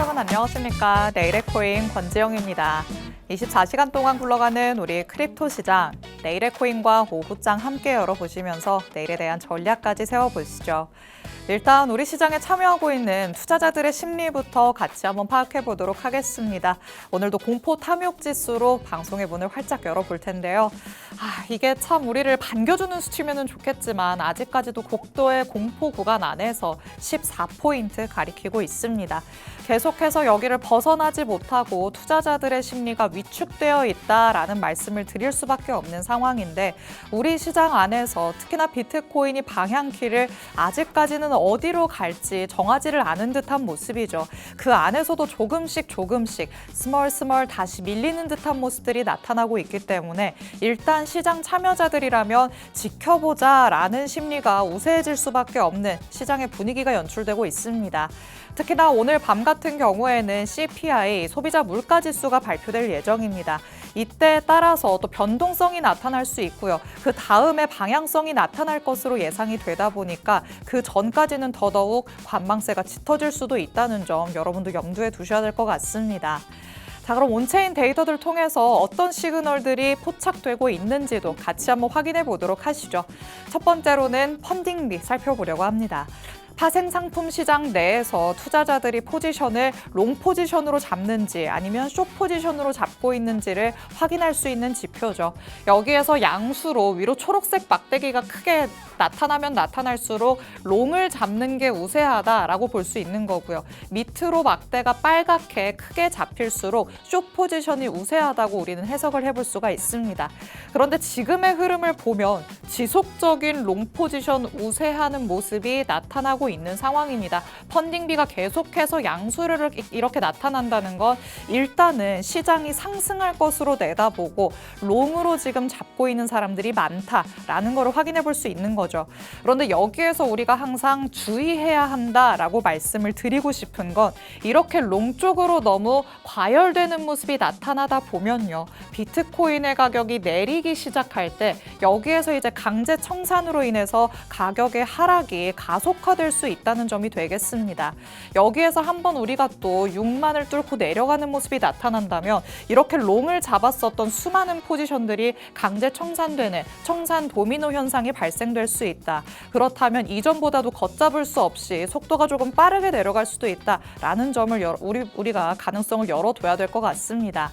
여러분 안녕하십니까. 내일의 코인 권지영입니다. 24시간 동안 굴러가는 우리 크립토 시장, 내일의 코인과 오후장 함께 열어보시면서 내일에 대한 전략까지 세워보시죠. 일단 우리 시장에 참여하고 있는 투자자들의 심리부터 같이 한번 파악해 보도록 하겠습니다. 오늘도 공포 탐욕 지수로 방송의 문을 활짝 열어볼 텐데요. 이게 참 우리를 반겨주는 수치면 좋겠지만 아직까지도 극도의 공포 구간 안에서 14포인트 가리키고 있습니다. 계속해서 여기를 벗어나지 못하고 투자자들의 심리가 위축되어 있다라는 말씀을 드릴 수밖에 없는 상황인데, 우리 시장 안에서 특히나 비트코인이 방향키를 아직까지는 어디로 갈지 정하지를 않은 듯한 모습이죠. 그 안에서도 조금씩 스멀 다시 밀리는 듯한 모습들이 나타나고 있기 때문에 일단 시장 참여자들이라면 지켜보자라는 심리가 우세해질 수밖에 없는 시장의 분위기가 연출되고 있습니다. 특히나 오늘 밤 같은 경우에는 CPI, 소비자 물가지수가 발표될 예정입니다. 이때에 따라서 또 변동성이 나타날 수 있고요. 그 다음에 방향성이 나타날 것으로 예상이 되다 보니까 그 전까지는 더더욱 관망세가 짙어질 수도 있다는 점 여러분도 염두에 두셔야 될 것 같습니다. 자, 그럼 온체인 데이터들 통해서 어떤 시그널들이 포착되고 있는지도 같이 한번 확인해 보도록 하시죠. 첫 번째로는 펀딩비 살펴보려고 합니다. 파생 상품 시장 내에서 투자자들이 포지션을 롱 포지션으로 잡는지 아니면 숏 포지션으로 잡고 있는지를 확인할 수 있는 지표죠. 여기에서 양수로 위로 초록색 막대기가 크게 나타나면 나타날수록 롱을 잡는 게 우세하다라고 볼 수 있는 거고요. 밑으로 막대가 빨갛게 크게 잡힐수록 숏 포지션이 우세하다고 우리는 해석을 해볼 수가 있습니다. 그런데 지금의 흐름을 보면 지속적인 롱 포지션 우세하는 모습이 나타나고 있는 상황입니다. 펀딩비가 계속해서 양수를 이렇게 나타난다는 건 일단은 시장이 상승할 것으로 내다보고 롱으로 지금 잡고 있는 사람들이 많다라는 걸 확인해 볼 수 있는 거죠. 그런데 여기에서 우리가 항상 주의해야 한다라고 말씀을 드리고 싶은 건, 이렇게 롱 쪽으로 너무 과열되는 모습이 나타나다 보면요, 비트코인의 가격이 내리기 시작할 때 여기에서 이제 강제 청산으로 인해서 가격의 하락이 가속화될 수 있다는 점이 되겠습니다. 여기에서 한번 우리가 또 6만을 뚫고 내려가는 모습이 나타난다면 이렇게 롱을 잡았었던 수많은 포지션들이 강제 청산되는 청산 도미노 현상이 발생될 수 있다. 그렇다면 이전보다도 걷잡을 수 없이 속도가 조금 빠르게 내려갈 수도 있다라는 점을 우리가 가능성을 열어둬야 될 것 같습니다.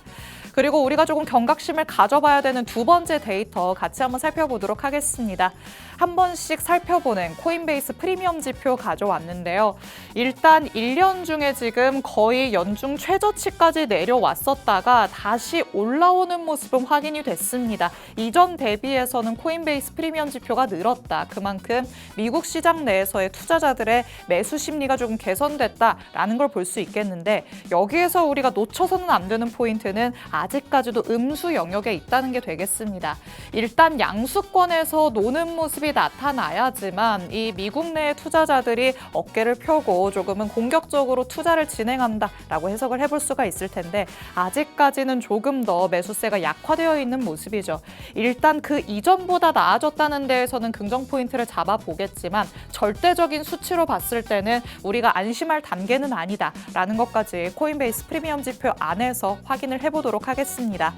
그리고 우리가 조금 경각심을 가져봐야 되는 두 번째 데이터 같이 한번 살펴보도록 하겠습니다. 한 번씩 살펴보는 코인베이스 프리미엄 지표 가져왔는데요. 일단 1년 중에 지금 거의 연중 최저치까지 내려왔었다가 다시 올라오는 모습은 확인이 됐습니다. 이전 대비해서는 코인베이스 프리미엄 지표가 늘었다. 그만큼 미국 시장 내에서의 투자자들의 매수 심리가 조금 개선됐다라는 걸 볼 수 있겠는데, 여기에서 우리가 놓쳐서는 안 되는 포인트는 아직까지도 음수 영역에 있다는 게 되겠습니다. 일단 양수권에서 노는 모습이 나타나야지만 이 미국 내 투자자들이 어깨를 펴고 조금은 공격적으로 투자를 진행한다라고 해석을 해볼 수가 있을 텐데, 아직까지는 조금 더 매수세가 약화되어 있는 모습이죠. 일단 그 이전보다 나아졌다는 데에서는 긍정 포인트를 잡아보겠지만 절대적인 수치로 봤을 때는 우리가 안심할 단계는 아니다라는 것까지 코인베이스 프리미엄 지표 안에서 확인을 해보도록 하겠습니다.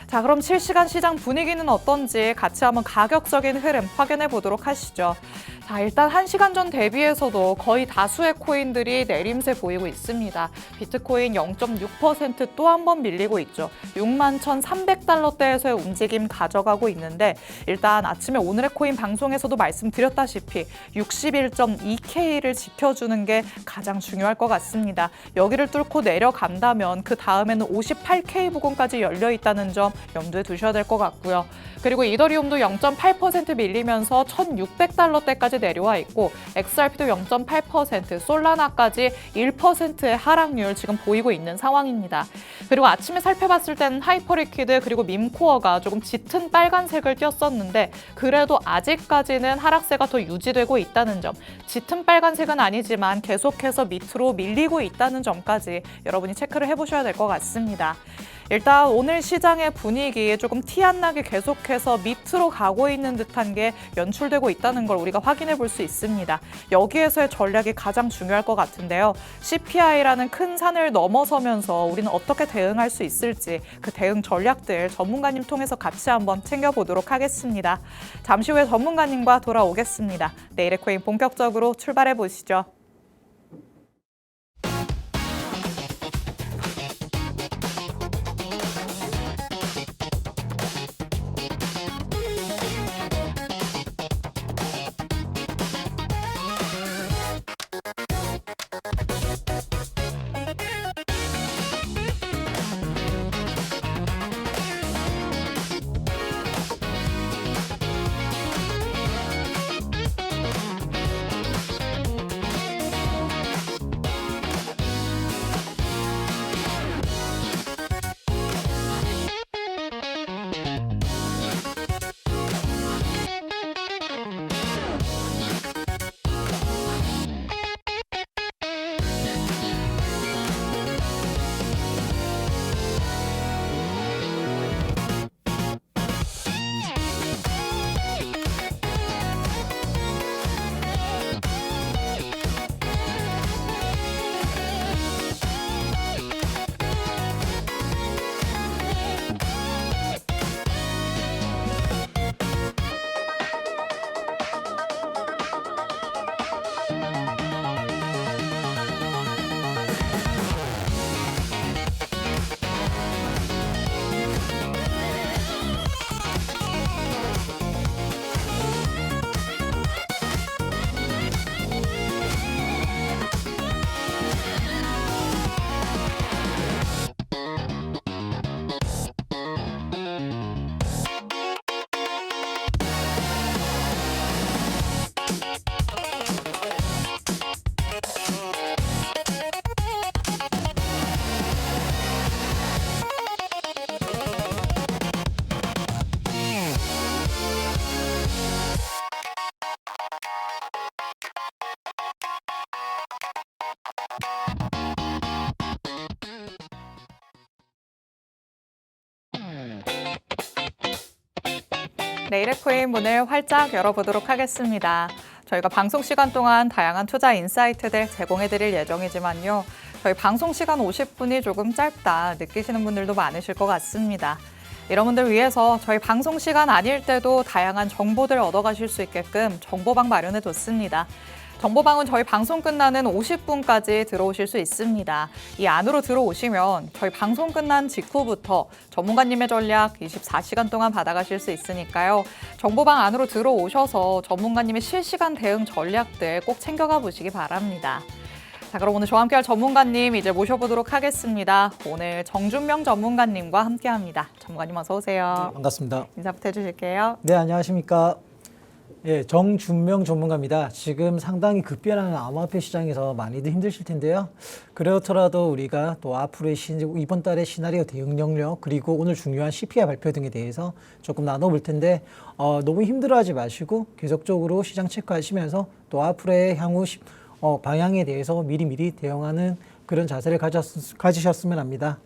자, 그럼 실시간 시장 분위기는 어떤지 같이 한번 가격적인 흐름 확인해 보도록 하시죠. 자, 일단 1시간 전 대비해서도 거의 다수의 코인들이 내림세 보이고 있습니다. 비트코인 0.6% 또 한 번 밀리고 있죠. 61,300달러대에서의 움직임 가져가고 있는데, 일단 아침에 오늘의 코인 방송에서도 말씀드렸다시피 61.2K를 지켜주는 게 가장 중요할 것 같습니다. 여기를 뚫고 내려간다면 그 다음에는 58K 부근까지 열려 있다는 점 염두에 두셔야 될 것 같고요. 그리고 이더리움도 0.8% 밀리면서 1,600달러대까지 내려와 있고, XRP도 0.8%, 솔라나까지 1%의 하락률 지금 보이고 있는 상황입니다. 그리고 아침에 살펴봤을 때는 하이퍼리퀴드 그리고 밈코어가 조금 짙은 빨간색을 띄었었는데, 그래도 아직까지는 하락세가 더 유지되고 있다는 점, 짙은 빨간색은 아니지만 계속해서 밑으로 밀리고 있다는 점까지 여러분이 체크를 해보셔야 될 것 같습니다. 일단 오늘 시장의 분위기 조금 티 안 나게 계속해서 밑으로 가고 있는 듯한 게 연출되고 있다는 걸 우리가 확인해 볼 수 있습니다. 여기에서의 전략이 가장 중요할 것 같은데요. CPI라는 큰 산을 넘어서면서 우리는 어떻게 대응할 수 있을지 그 대응 전략들 전문가님 통해서 같이 한번 챙겨보도록 하겠습니다. 잠시 후에 전문가님과 돌아오겠습니다. 내일의 코인 본격적으로 출발해 보시죠. 내일의 코인 문을 활짝 열어보도록 하겠습니다. 저희가 방송 시간 동안 다양한 투자 인사이트들 제공해드릴 예정이지만요. 저희 방송 시간 50분이 조금 짧다 느끼시는 분들도 많으실 것 같습니다. 이런 분들 위해서 저희 방송 시간 아닐 때도 다양한 정보들 얻어가실 수 있게끔 정보방 마련해뒀습니다. 정보방은 저희 방송 끝나는 50분까지 들어오실 수 있습니다. 이 안으로 들어오시면 저희 방송 끝난 직후부터 전문가님의 전략 24시간 동안 받아가실 수 있으니까요. 정보방 안으로 들어오셔서 전문가님의 실시간 대응 전략들 꼭 챙겨가 보시기 바랍니다. 자, 그럼 오늘 저와 함께할 전문가님 이제 모셔보도록 하겠습니다. 오늘 정준명 전문가님과 함께합니다. 전문가님 어서 오세요. 네, 반갑습니다. 인사부터 해주실게요. 네, 안녕하십니까. 예, 정준명 전문가입니다. 지금 상당히 급변하는 암호화폐 시장에서 많이들 힘드실 텐데요. 그렇더라도 우리가 또 앞으로의 이번 달의 시나리오 대응 영역 그리고 오늘 중요한 CPI 발표 등에 대해서 조금 나눠볼 텐데 너무 힘들어하지 마시고 계속적으로 시장 체크하시면서 또 앞으로의 향후 방향에 대해서 미리미리 대응하는 그런 자세를 가지셨으면 합니다.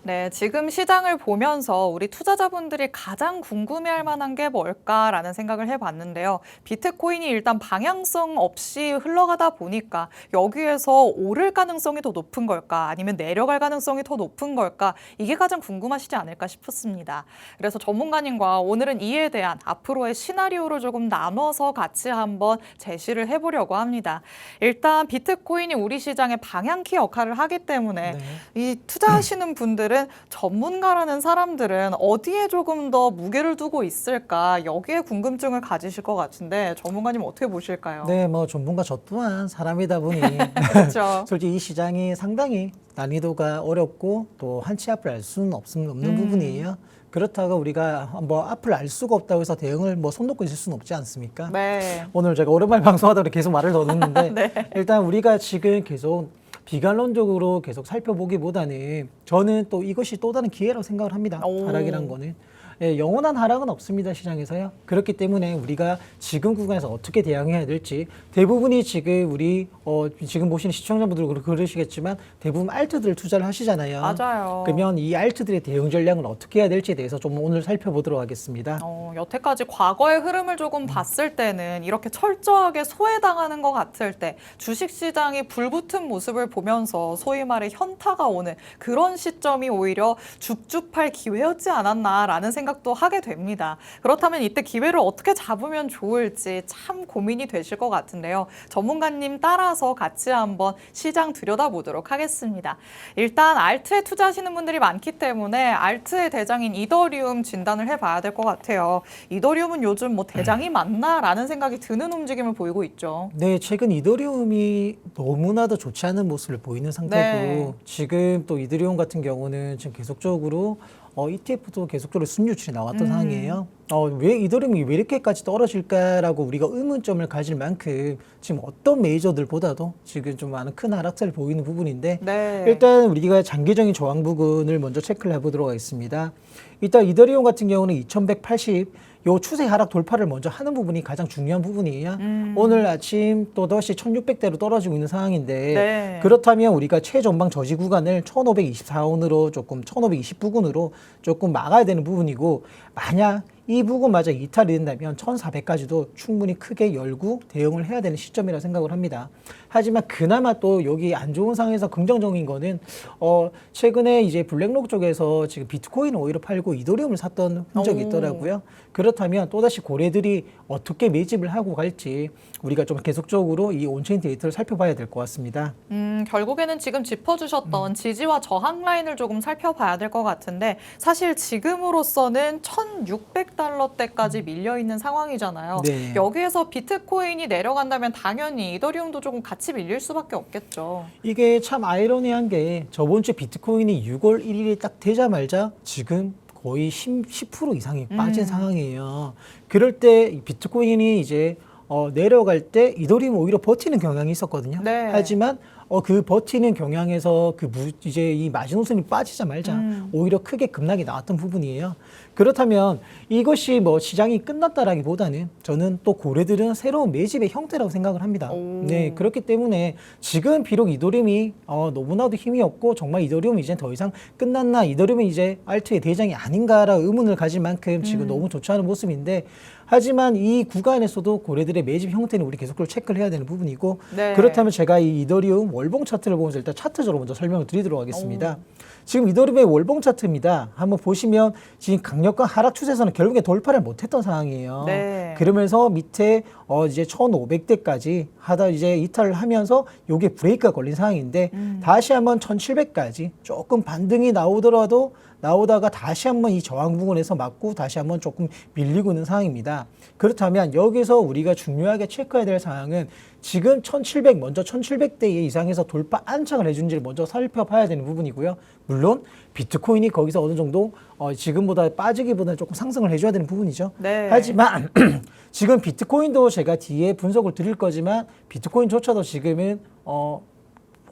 네, 지금 시장을 보면서 우리 투자자분들이 가장 궁금해할 만한 게 뭘까라는 생각을 해봤는데요. 비트코인이 일단 방향성 없이 흘러가다 보니까 여기에서 오를 가능성이 더 높은 걸까 아니면 내려갈 가능성이 더 높은 걸까 이게 가장 궁금하시지 않을까 싶었습니다. 그래서 전문가님과 오늘은 이에 대한 앞으로의 시나리오를 조금 나눠서 같이 한번 제시를 해보려고 합니다. 일단 비트코인이 우리 시장의 방향키 역할을 하기 때문에 네. 이 투자하시는 분들은 전문가라는 사람들은 어디에 조금 더 무게를 두고 있을까 여기에 궁금증을 가지실 것 같은데 전문가님 어떻게 보실까요? 네, 뭐 전문가 저 또한 사람이다 보니 그렇죠. 솔직히 이 시장이 상당히 난이도가 어렵고 또 한치 앞을 알 수는 없는 부분이에요. 그렇다고 우리가 뭐 앞을 알 수가 없다고 해서 대응을 뭐 손 놓고 있을 수는 없지 않습니까? 네. 오늘 제가 오랜만에 방송하다 보니 계속 말을 더듬는데 네. 일단 우리가 지금 계속 비관론적으로 계속 살펴보기보다는 저는 또 이것이 또 다른 기회라고 생각을 합니다. 오. 하락이란 거는. 예, 영원한 하락은 없습니다. 시장에서요. 그렇기 때문에 우리가 지금 구간에서 어떻게 대응해야 될지 대부분이 지금 우리 지금 보시는 시청자분들 그러시겠지만 대부분 알트들 투자를 하시잖아요. 맞아요. 그러면 이 알트들의 대응 전략은 어떻게 해야 될지에 대해서 좀 오늘 살펴보도록 하겠습니다. 여태까지 과거의 흐름을 조금 봤을 때는 이렇게 철저하게 소외당하는 것 같을 때 주식시장이 불붙은 모습을 보면서 소위 말해 현타가 오는 그런 시점이 오히려 줍줍할 기회였지 않았나라는 생각도 하게 됩니다. 그렇다면 이때 기회를 어떻게 잡으면 좋을지 참 고민이 되실 것 같은데요. 전문가님 따라서 같이 한번 시장 들여다보도록 하겠습니다. 일단 알트에 투자하시는 분들이 많기 때문에 알트의 대장인 이더리움 진단을 해봐야 될 것 같아요. 이더리움은 요즘 뭐 대장이 맞나라는 생각이 드는 움직임을 보이고 있죠. 네, 최근 이더리움이 너무나도 좋지 않은 모습을 보이는 상태고 네. 지금 또 이더리움 같은 경우는 지금 계속적으로 ETF도 계속적으로 순유출이 나왔던 상황이에요. 왜 이더리움이 왜 이렇게까지 떨어질까라고 우리가 의문점을 가질 만큼 지금 어떤 메이저들보다도 지금 좀 많은 큰 하락세를 보이는 부분인데 네. 일단 우리가 장기적인 저항 부분을 먼저 체크를 해보도록 하겠습니다. 일단 이더리움 같은 경우는 2180 요 추세 하락 돌파를 먼저 하는 부분이 가장 중요한 부분이에요. 오늘 아침 또다시 1600대로 떨어지고 있는 상황인데 네. 그렇다면 우리가 최전방 저지 구간을 1524원으로 조금 1520부근으로 조금 막아야 되는 부분이고 만약 이 부분마저 이탈이 된다면 1400까지도 충분히 크게 열고 대응을 해야 되는 시점이라 생각을 합니다. 하지만 그나마 또 여기 안 좋은 상황에서 긍정적인 거는 최근에 이제 블랙록 쪽에서 지금 비트코인을 오히려 팔고 이더리움을 샀던 흔적이 있더라고요. 그렇다면 또다시 고래들이 어떻게 매집을 하고 갈지 우리가 좀 계속적으로 이 온체인 데이터를 살펴봐야 될 것 같습니다. 결국에는 지금 짚어주셨던 지지와 저항 라인을 조금 살펴봐야 될 것 같은데 사실 지금으로서는 1600달러대까지 밀려있는 상황이잖아요. 네. 여기에서 비트코인이 내려간다면 당연히 이더리움도 조금 같이 밀릴 수밖에 없겠죠. 이게 참 아이러니한 게 저번 주 비트코인이 6월 1일이 딱 되자마자 지금 거의 10% 이상이 빠진 상황이에요. 그럴 때 비트코인이 이제 내려갈 때 이더리움 오히려 버티는 경향이 있었거든요. 네. 하지만 그 버티는 경향에서 이제 이 마지노선이 빠지자마자 오히려 크게 급락이 나왔던 부분이에요. 그렇다면 이것이 뭐 시장이 끝났다라기보다는 저는 또 고래들은 새로운 매집의 형태라고 생각을 합니다. 네, 그렇기 때문에 지금 비록 이더리움이 너무나도 힘이 없고 정말 이더리움이 이제 더 이상 끝났나 이더리움이 이제 알트의 대장이 아닌가라 의문을 가질 만큼 지금 너무 좋지 않은 모습인데 하지만 이 구간에서도 고래들의 매집 형태는 우리 계속적으로 체크를 해야 되는 부분이고 네. 그렇다면 제가 이 이더리움 월봉 차트를 보면서 일단 차트적으로 먼저 설명을 드리도록 하겠습니다. 지금 이더리움의 월봉 차트입니다. 한번 보시면 지금 강력한 하락 추세에서는 결국에 돌파를 못했던 상황이에요. 네. 그러면서 밑에 이제 1,500대까지 하다 이제 이탈을 하면서 요게 브레이크가 걸린 상황인데 다시 한번 1,700까지 조금 반등이 나오다가 다시 한번 이 저항 부분에서 맞고 다시 한번 조금 밀리고 있는 상황입니다. 그렇다면 여기서 우리가 중요하게 체크해야 될 상황은 지금 1,700 먼저 1,700대 이상에서 돌파 안착을 해준지를 먼저 살펴봐야 되는 부분이고요. 물론 비트코인이 거기서 어느 정도 지금보다 빠지기보다는 조금 상승을 해줘야 되는 부분이죠. 네. 하지만 지금 비트코인도 제가 뒤에 분석을 드릴 거지만 비트코인조차도 지금은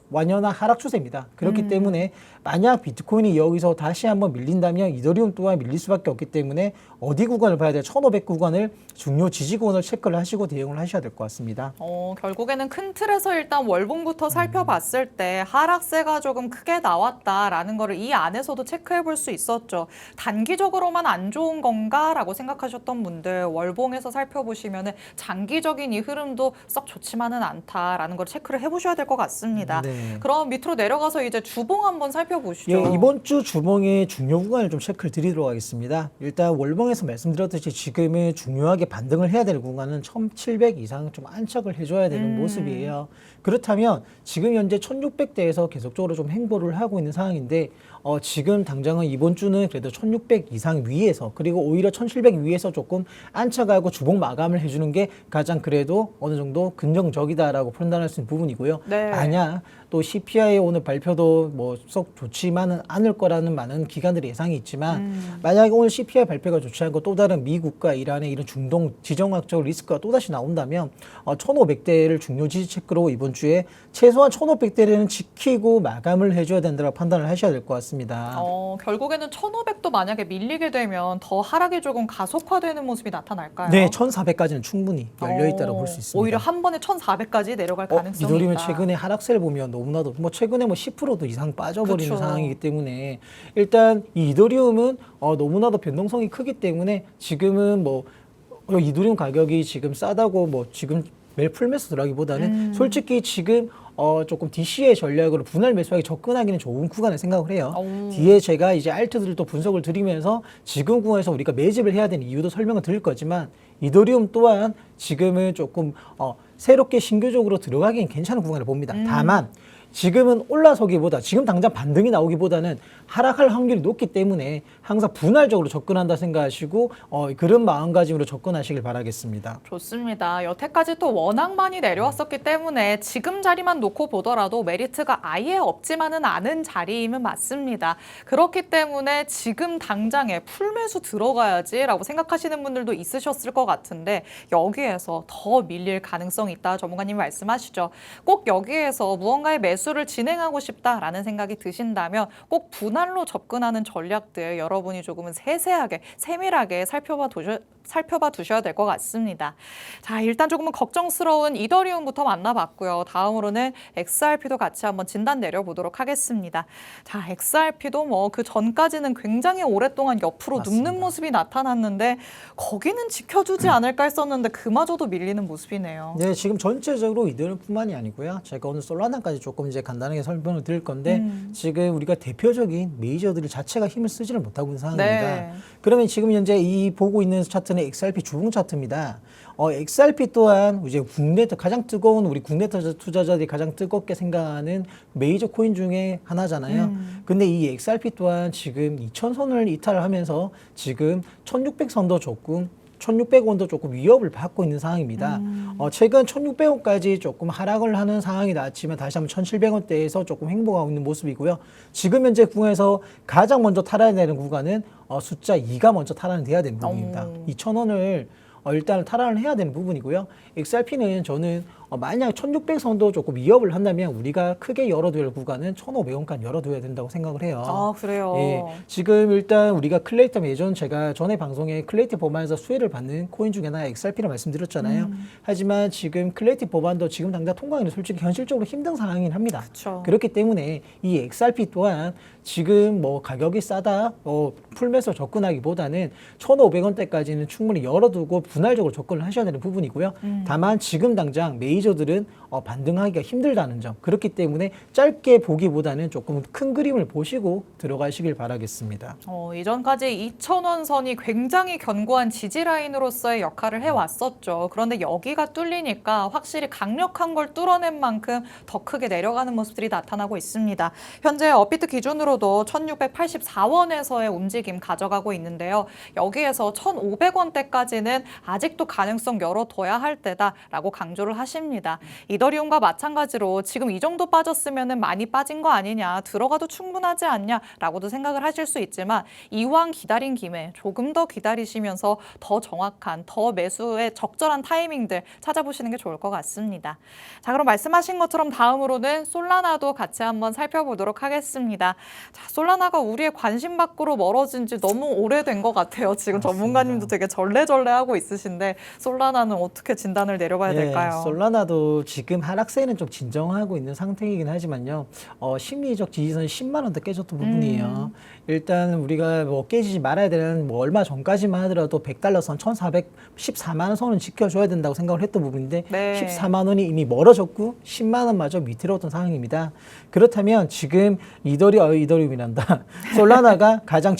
완연한 하락 추세입니다. 그렇기 때문에 만약 비트코인이 여기서 다시 한번 밀린다면 이더리움 또한 밀릴 수밖에 없기 때문에 어디 구간을 봐야 돼요? 1500 구간을 중요 지지 구간을 체크를 하시고 대응을 하셔야 될 것 같습니다. 결국에는 큰 틀에서 일단 월봉부터 살펴봤을 때 하락세가 조금 크게 나왔다라는 거를 이 안에서도 체크해 볼 수 있었죠. 단기적으로만 안 좋은 건가라고 생각하셨던 분들 월봉에서 살펴보시면은 장기적인 이 흐름도 썩 좋지만은 않다라는 걸 체크를 해보셔야 될 것 같습니다. 네. 그럼 밑으로 내려가서 이제 주봉 한번 살펴보시죠. 예, 이번 주 주봉의 중요 구간을 좀 체크를 드리도록 하겠습니다. 일단 월봉에서 말씀드렸듯이 지금은 중요하게 반등을 해야 될 구간은 1,700 이상 좀 안착을 해줘야 되는 모습이에요. 그렇다면 지금 현재 1,600대에서 계속적으로 좀 행보를 하고 있는 상황인데 지금 당장은 이번 주는 그래도 1,600 이상 위에서 그리고 오히려 1,700 위에서 조금 안착하고 주봉 마감을 해주는 게 가장 그래도 어느 정도 긍정적이다라고 판단할 수 있는 부분이고요. 네. 만약 또 또 CPI 오늘 발표도 뭐 썩 좋지만은 않을 거라는 많은 기관들의 예상이 있지만 만약에 오늘 CPI 발표가 좋지 않고 또 다른 미국과 이란의 이런 중동 지정학적 리스크가 또다시 나온다면 1,500대를 중요 지지 체크로 이번 주에 최소한 1,500대는 지키고 마감을 해줘야 된다고 판단을 하셔야 될 것 같습니다. 결국에는 1,500도 만약에 밀리게 되면 더 하락이 조금 가속화되는 모습이 나타날까요? 네, 1,400까지는 충분히 열려 있다고 볼 수 있습니다. 오히려 한 번에 1,400까지 내려갈 가능성이 이더리움의 있다. 최근에 하락세를 보면 너무나도 뭐 최근에 뭐 10%도 이상 빠져버리는 그쵸. 상황이기 때문에 일단 이 이더리움은 너무나도 변동성이 크기 때문에 지금은 뭐 이더리움 가격이 지금 싸다고 뭐 지금 매일 풀매수 들어가기보다는 솔직히 지금 조금 DC의 전략으로 분할 매수하기 접근하기는 좋은 구간을 생각을 해요. 뒤에 제가 이제 알트들도 분석을 드리면서 지금 구간에서 우리가 매집을 해야 되는 이유도 설명을 드릴 거지만 이더리움 또한 지금은 조금 새롭게 신규적으로 들어가기엔 괜찮은 구간을 봅니다. 다만 지금은 올라서기보다 지금 당장 반등이 나오기보다는 하락할 확률이 높기 때문에 항상 분할적으로 접근한다 생각하시고 그런 마음가짐으로 접근하시길 바라겠습니다. 좋습니다. 여태까지 또 워낙 많이 내려왔었기 때문에 지금 자리만 놓고 보더라도 메리트가 아예 없지만은 않은 자리임은 맞습니다. 그렇기 때문에 지금 당장에 풀매수 들어가야지라고 생각하시는 분들도 있으셨을 것 같은데 여기에서 더 밀릴 가능성이 있다 전문가님 말씀하시죠. 꼭 여기에서 무언가의 매수를 진행하고 싶다라는 생각이 드신다면 꼭 분할로 접근하는 전략들 여러분이 조금은 세세하게 세밀하게 살펴봐 두셔야 될 것 같습니다. 자, 일단 조금은 걱정스러운 이더리움부터 만나봤고요. 다음으로는 XRP도 같이 한번 진단 내려보도록 하겠습니다. 자, XRP도 뭐 그 전까지는 굉장히 오랫동안 옆으로 맞습니다. 눕는 모습이 나타났는데 거기는 지켜주지 않을까 했었는데 그마저도 밀리는 모습이네요. 네, 지금 전체적으로 이더리움뿐만이 아니고요. 제가 오늘 솔라나까지 조금 이제 간단하게 설명을 드릴 건데 지금 우리가 대표적인 메이저들 자체가 힘을 쓰지를 못하고 있는 상황입니다. 네. 그러면 지금 현재 이 보고 있는 차트는 XRP 주봉 차트입니다. XRP 또한 이제 국내 가장 뜨거운 우리 국내 투자자들이 가장 뜨겁게 생각하는 메이저 코인 중에 하나잖아요. 근데 이 XRP 또한 지금 2,000선을 이탈하면서 지금 1,600선도 조금 1,600원도 조금 위협을 받고 있는 상황입니다. 최근 1,600원까지 조금 하락을 하는 상황이 나왔지만 다시 한번 1,700원대에서 조금 횡보하고 있는 모습이고요. 지금 현재 구간에서 가장 먼저 탈환되는 구간은 숫자 2가 먼저 탈환돼야 되는 부분입니다. 2,000원을 일단 탈환을 해야 되는 부분이고요. XRP는 저는 만약 1,600선도 조금 위협을 한다면 우리가 크게 열어둘 구간은 1,500원까지 열어둬야 된다고 생각을 해요. 아, 그래요? 예, 지금 일단 우리가 클레이터 제가 전에 방송에 클레이터 법안에서 수혜를 받는 코인 중에 하나 XRP를 말씀드렸잖아요. 하지만 지금 클레이터 법안도 지금 당장 통과하기는 솔직히 현실적으로 힘든 상황이긴 합니다. 그쵸. 그렇기 때문에 이 XRP 또한 지금 뭐 가격이 싸다, 풀매수 접근하기보다는 1,500원대까지는 충분히 열어두고 분할적으로 접근을 하셔야 되는 부분이고요. 다만 지금 당장 메이저들은 반등하기가 힘들다는 점. 그렇기 때문에 짧게 보기보다는 조금 큰 그림을 보시고 들어가시길 바라겠습니다. 이전까지 2,000원 선이 굉장히 견고한 지지 라인으로서의 역할을 해왔었죠. 그런데 여기가 뚫리니까 확실히 강력한 걸 뚫어낸 만큼 더 크게 내려가는 모습들이 나타나고 있습니다. 현재 업비트 기준으로도 1,684원에서의 움직임 가져가고 있는데요. 여기에서 1,500원대까지는 아직도 가능성 열어둬야 할 때다라고 강조를 하십니다. 이더리움과 마찬가지로 지금 이 정도 빠졌으면 많이 빠진 거 아니냐, 들어가도 충분하지 않냐라고도 생각을 하실 수 있지만 이왕 기다린 김에 조금 더 기다리시면서 더 정확한, 더 매수의 적절한 타이밍들 찾아보시는 게 좋을 것 같습니다. 자, 그럼 말씀하신 것처럼 다음으로는 솔라나도 같이 한번 살펴보도록 하겠습니다. 자, 솔라나가 우리의 관심 밖으로 멀어진 지 너무 오래된 것 같아요. 지금 맞습니다. 전문가님도 되게 절레절레하고 있으신데 솔라나는 어떻게 진단을 내려봐야 될까요? 솔라나도 지금 하락세는 좀 진정하고 있는 상태이긴 하지만요. 심리적 지지선이 10만 원대 깨졌던 부분이에요. 일단 우리가 뭐 깨지지 말아야 되는 뭐 얼마 전까지만 하더라도 100달러 선 1,414만 원 선은 지켜줘야 된다고 생각을 했던 부분인데 네. 14만 원이 이미 멀어졌고 10만 원마저 밑으로웠던 상황입니다. 그렇다면 지금 이더리움이란다. 솔라나가 가장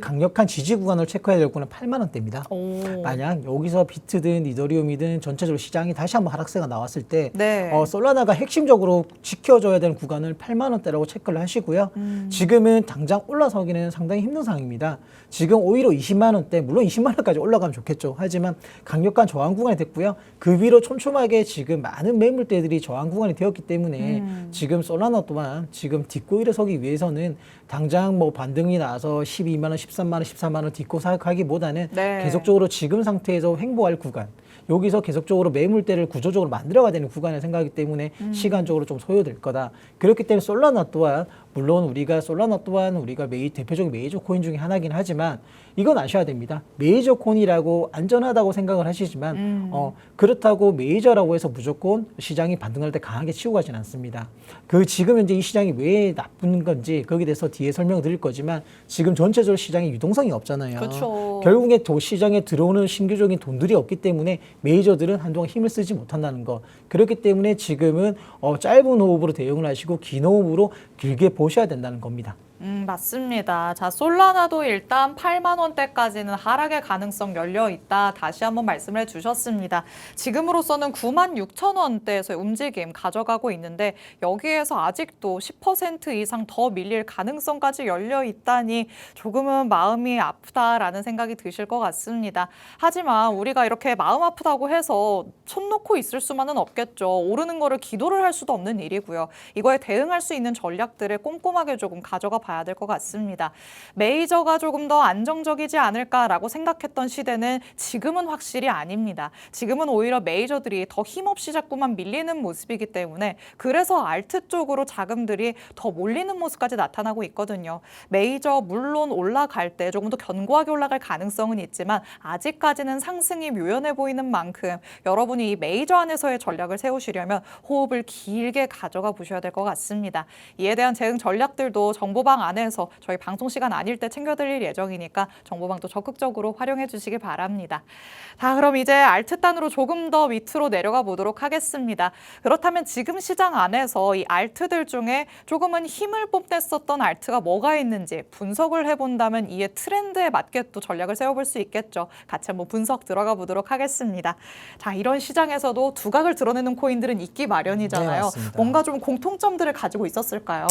강력한 지지 구간을 체크해야 될 구간은 8만 원대입니다. 오. 만약 여기서 비트든 이더리움이든 전체적으로 시장이 다시 한번 하락세가 나왔을 때 네. 솔라나가 핵심적으로 지켜줘야 되는 구간을 8만 원대라고 체크를 하시고요. 지금은 당장 올라서기는 상당히 힘든 상황입니다. 지금 오히려 20만 원대, 물론 20만 원까지 올라가면 좋겠죠. 하지만 강력한 저항 구간이 됐고요. 그 위로 촘촘하게 지금 많은 매물대들이 저항 구간이 되었기 때문에 지금 솔라나 또한 지금 딛고 일어서기 위해서는 당장 뭐 반등이 나서 12만 원, 13만 원, 14만 원 딛고 사가기보다는 네. 계속적으로 지금 상태에서 횡보할 구간, 여기서 계속적으로 매물대를 구조적으로 만들어가야 되는 구간을 생각하기 때문에 시간적으로 좀 소요될 거다. 그렇기 때문에 솔라나 또한 물론 우리가 대표적인 메이저 코인 중에 하나긴 하지만 이건 아셔야 됩니다. 메이저 코인이라고 안전하다고 생각을 하시지만 그렇다고 메이저라고 해서 무조건 시장이 반등할 때 강하게 치고 가진 않습니다. 지금 현재 이 시장이 왜 나쁜 건지 거기에 대해서 뒤에 설명을 드릴 거지만 지금 전체적으로 시장에 유동성이 없잖아요. 그렇죠. 결국에 시장에 들어오는 신규적인 돈들이 없기 때문에 메이저들은 한동안 힘을 쓰지 못한다는 거. 그렇기 때문에 지금은 짧은 호흡으로 대응을 하시고 긴 호흡으로 길게 보셔야 된다는 겁니다. 맞습니다. 자, 솔라나도 일단 8만 원대까지는 하락의 가능성 열려 있다. 다시 한번 말씀을 해주셨습니다. 지금으로서는 9만 6천 원대에서의 움직임 가져가고 있는데 여기에서 아직도 10% 이상 더 밀릴 가능성까지 열려 있다니 조금은 마음이 아프다라는 생각이 드실 것 같습니다. 하지만 우리가 이렇게 마음 아프다고 해서 손 놓고 있을 수만은 없겠죠. 오르는 거를 기도를 할 수도 없는 일이고요. 이거에 대응할 수 있는 전략들을 꼼꼼하게 조금 가져가 봐야 될 것 같습니다. 메이저가 조금 더 안정적이지 않을까라고 생각했던 시대는 지금은 확실히 아닙니다. 지금은 오히려 메이저들이 더 힘없이 자꾸만 밀리는 모습이기 때문에 그래서 알트 쪽으로 자금들이 더 몰리는 모습까지 나타나고 있거든요. 메이저 물론 올라갈 때 조금 더 견고하게 올라갈 가능성은 있지만 아직까지는 상승이 묘연해 보이는 만큼 여러분이 이 메이저 안에서의 전략을 세우시려면 호흡을 길게 가져가 보셔야 될 것 같습니다. 이에 대한 대응 전략들도 정보방 안에서 저희 방송 시간 아닐 때 챙겨드릴 예정이니까 정보방도 적극적으로 활용해 주시기 바랍니다. 자, 그럼 이제 알트단으로 조금 더 밑으로 내려가 보도록 하겠습니다. 그렇다면 지금 시장 안에서 이 알트들 중에 조금은 힘을 뽐냈었던 알트가 뭐가 있는지 분석을 해본다면 이에 트렌드에 맞게 또 전략을 세워볼 수 있겠죠. 같이 한번 분석 들어가 보도록 하겠습니다. 자, 이런 시장에서도 두각을 드러내는 코인들은 있기 마련이잖아요. 네, 맞습니다. 뭔가 좀 공통점들을 가지고 있었을까요?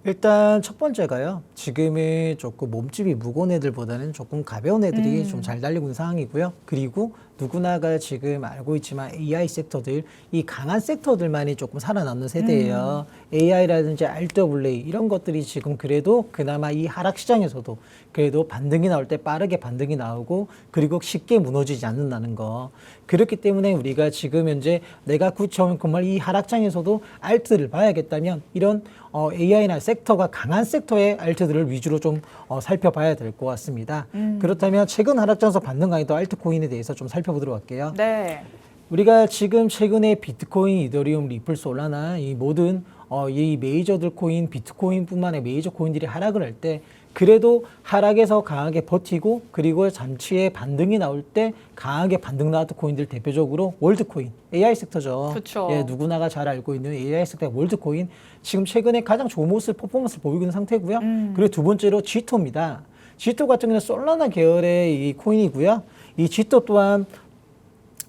일단 첫 번째가요. 지금은 조금 몸집이 무거운 애들보다는 조금 가벼운 애들이 좀 잘 달리고 있는 상황이고요. 그리고 누구나가 지금 알고 있지만 AI 섹터들, 이 강한 섹터들만이 조금 살아남는 세대예요. AI라든지 RWA 이런 것들이 지금 그래도 그나마 이 하락 시장에서도 그래도 반등이 나올 때 빠르게 반등이 나오고 그리고 쉽게 무너지지 않는다는 거. 그렇기 때문에 우리가 지금 현재 내가 정말 이 하락장에서도 알트를 봐야겠다면 이런 AI나 섹터가 강한 섹터의 알트들을 위주로 좀 살펴봐야 될 것 같습니다. 그렇다면 최근 하락장에서 반등 강했던 알트코인에 대해서 좀 살펴보도록 할게요. 네. 우리가 지금 최근에 비트코인, 이더리움, 리플, 솔라나 이 모든 이 메이저들 코인, 비트코인뿐만 아니라 메이저 코인들이 하락을 할 때 그래도 하락에서 강하게 버티고 그리고 잠시에 반등이 나올 때 강하게 반등 나왔던 코인들 대표적으로 월드코인, AI 섹터죠. 그쵸. 예, 누구나가 잘 알고 있는 AI 섹터의 월드코인 지금 최근에 가장 좋은 퍼포먼스를 보이고 있는 상태고요. 그리고 두 번째로 G2입니다. G2 같은 경우는 솔라나 계열의 이 코인이고요. 이 G2 또한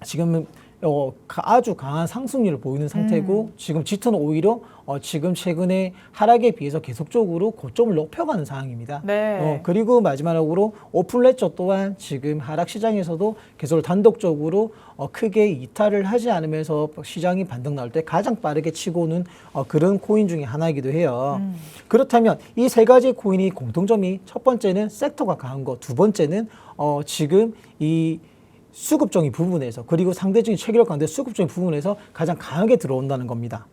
지금 아주 강한 상승률을 보이는 상태고 지금 G2는 오히려 지금 최근에 하락에 비해서 계속적으로 고점을 높여가는 상황입니다. 네. 그리고 마지막으로 오플레저 또한 지금 하락 시장에서도 계속 단독적으로 크게 이탈을 하지 않으면서 시장이 반등 나올 때 가장 빠르게 치고는 그런 코인 중에 하나이기도 해요. 그렇다면 이 세 가지 코인이 공통점이 첫 번째는 섹터가 강한 거, 두 번째는 지금 이 수급적인 부분에서 그리고 상대적인 체계력 강대 수급적인 부분에서 가장 강하게 들어온다는 겁니다.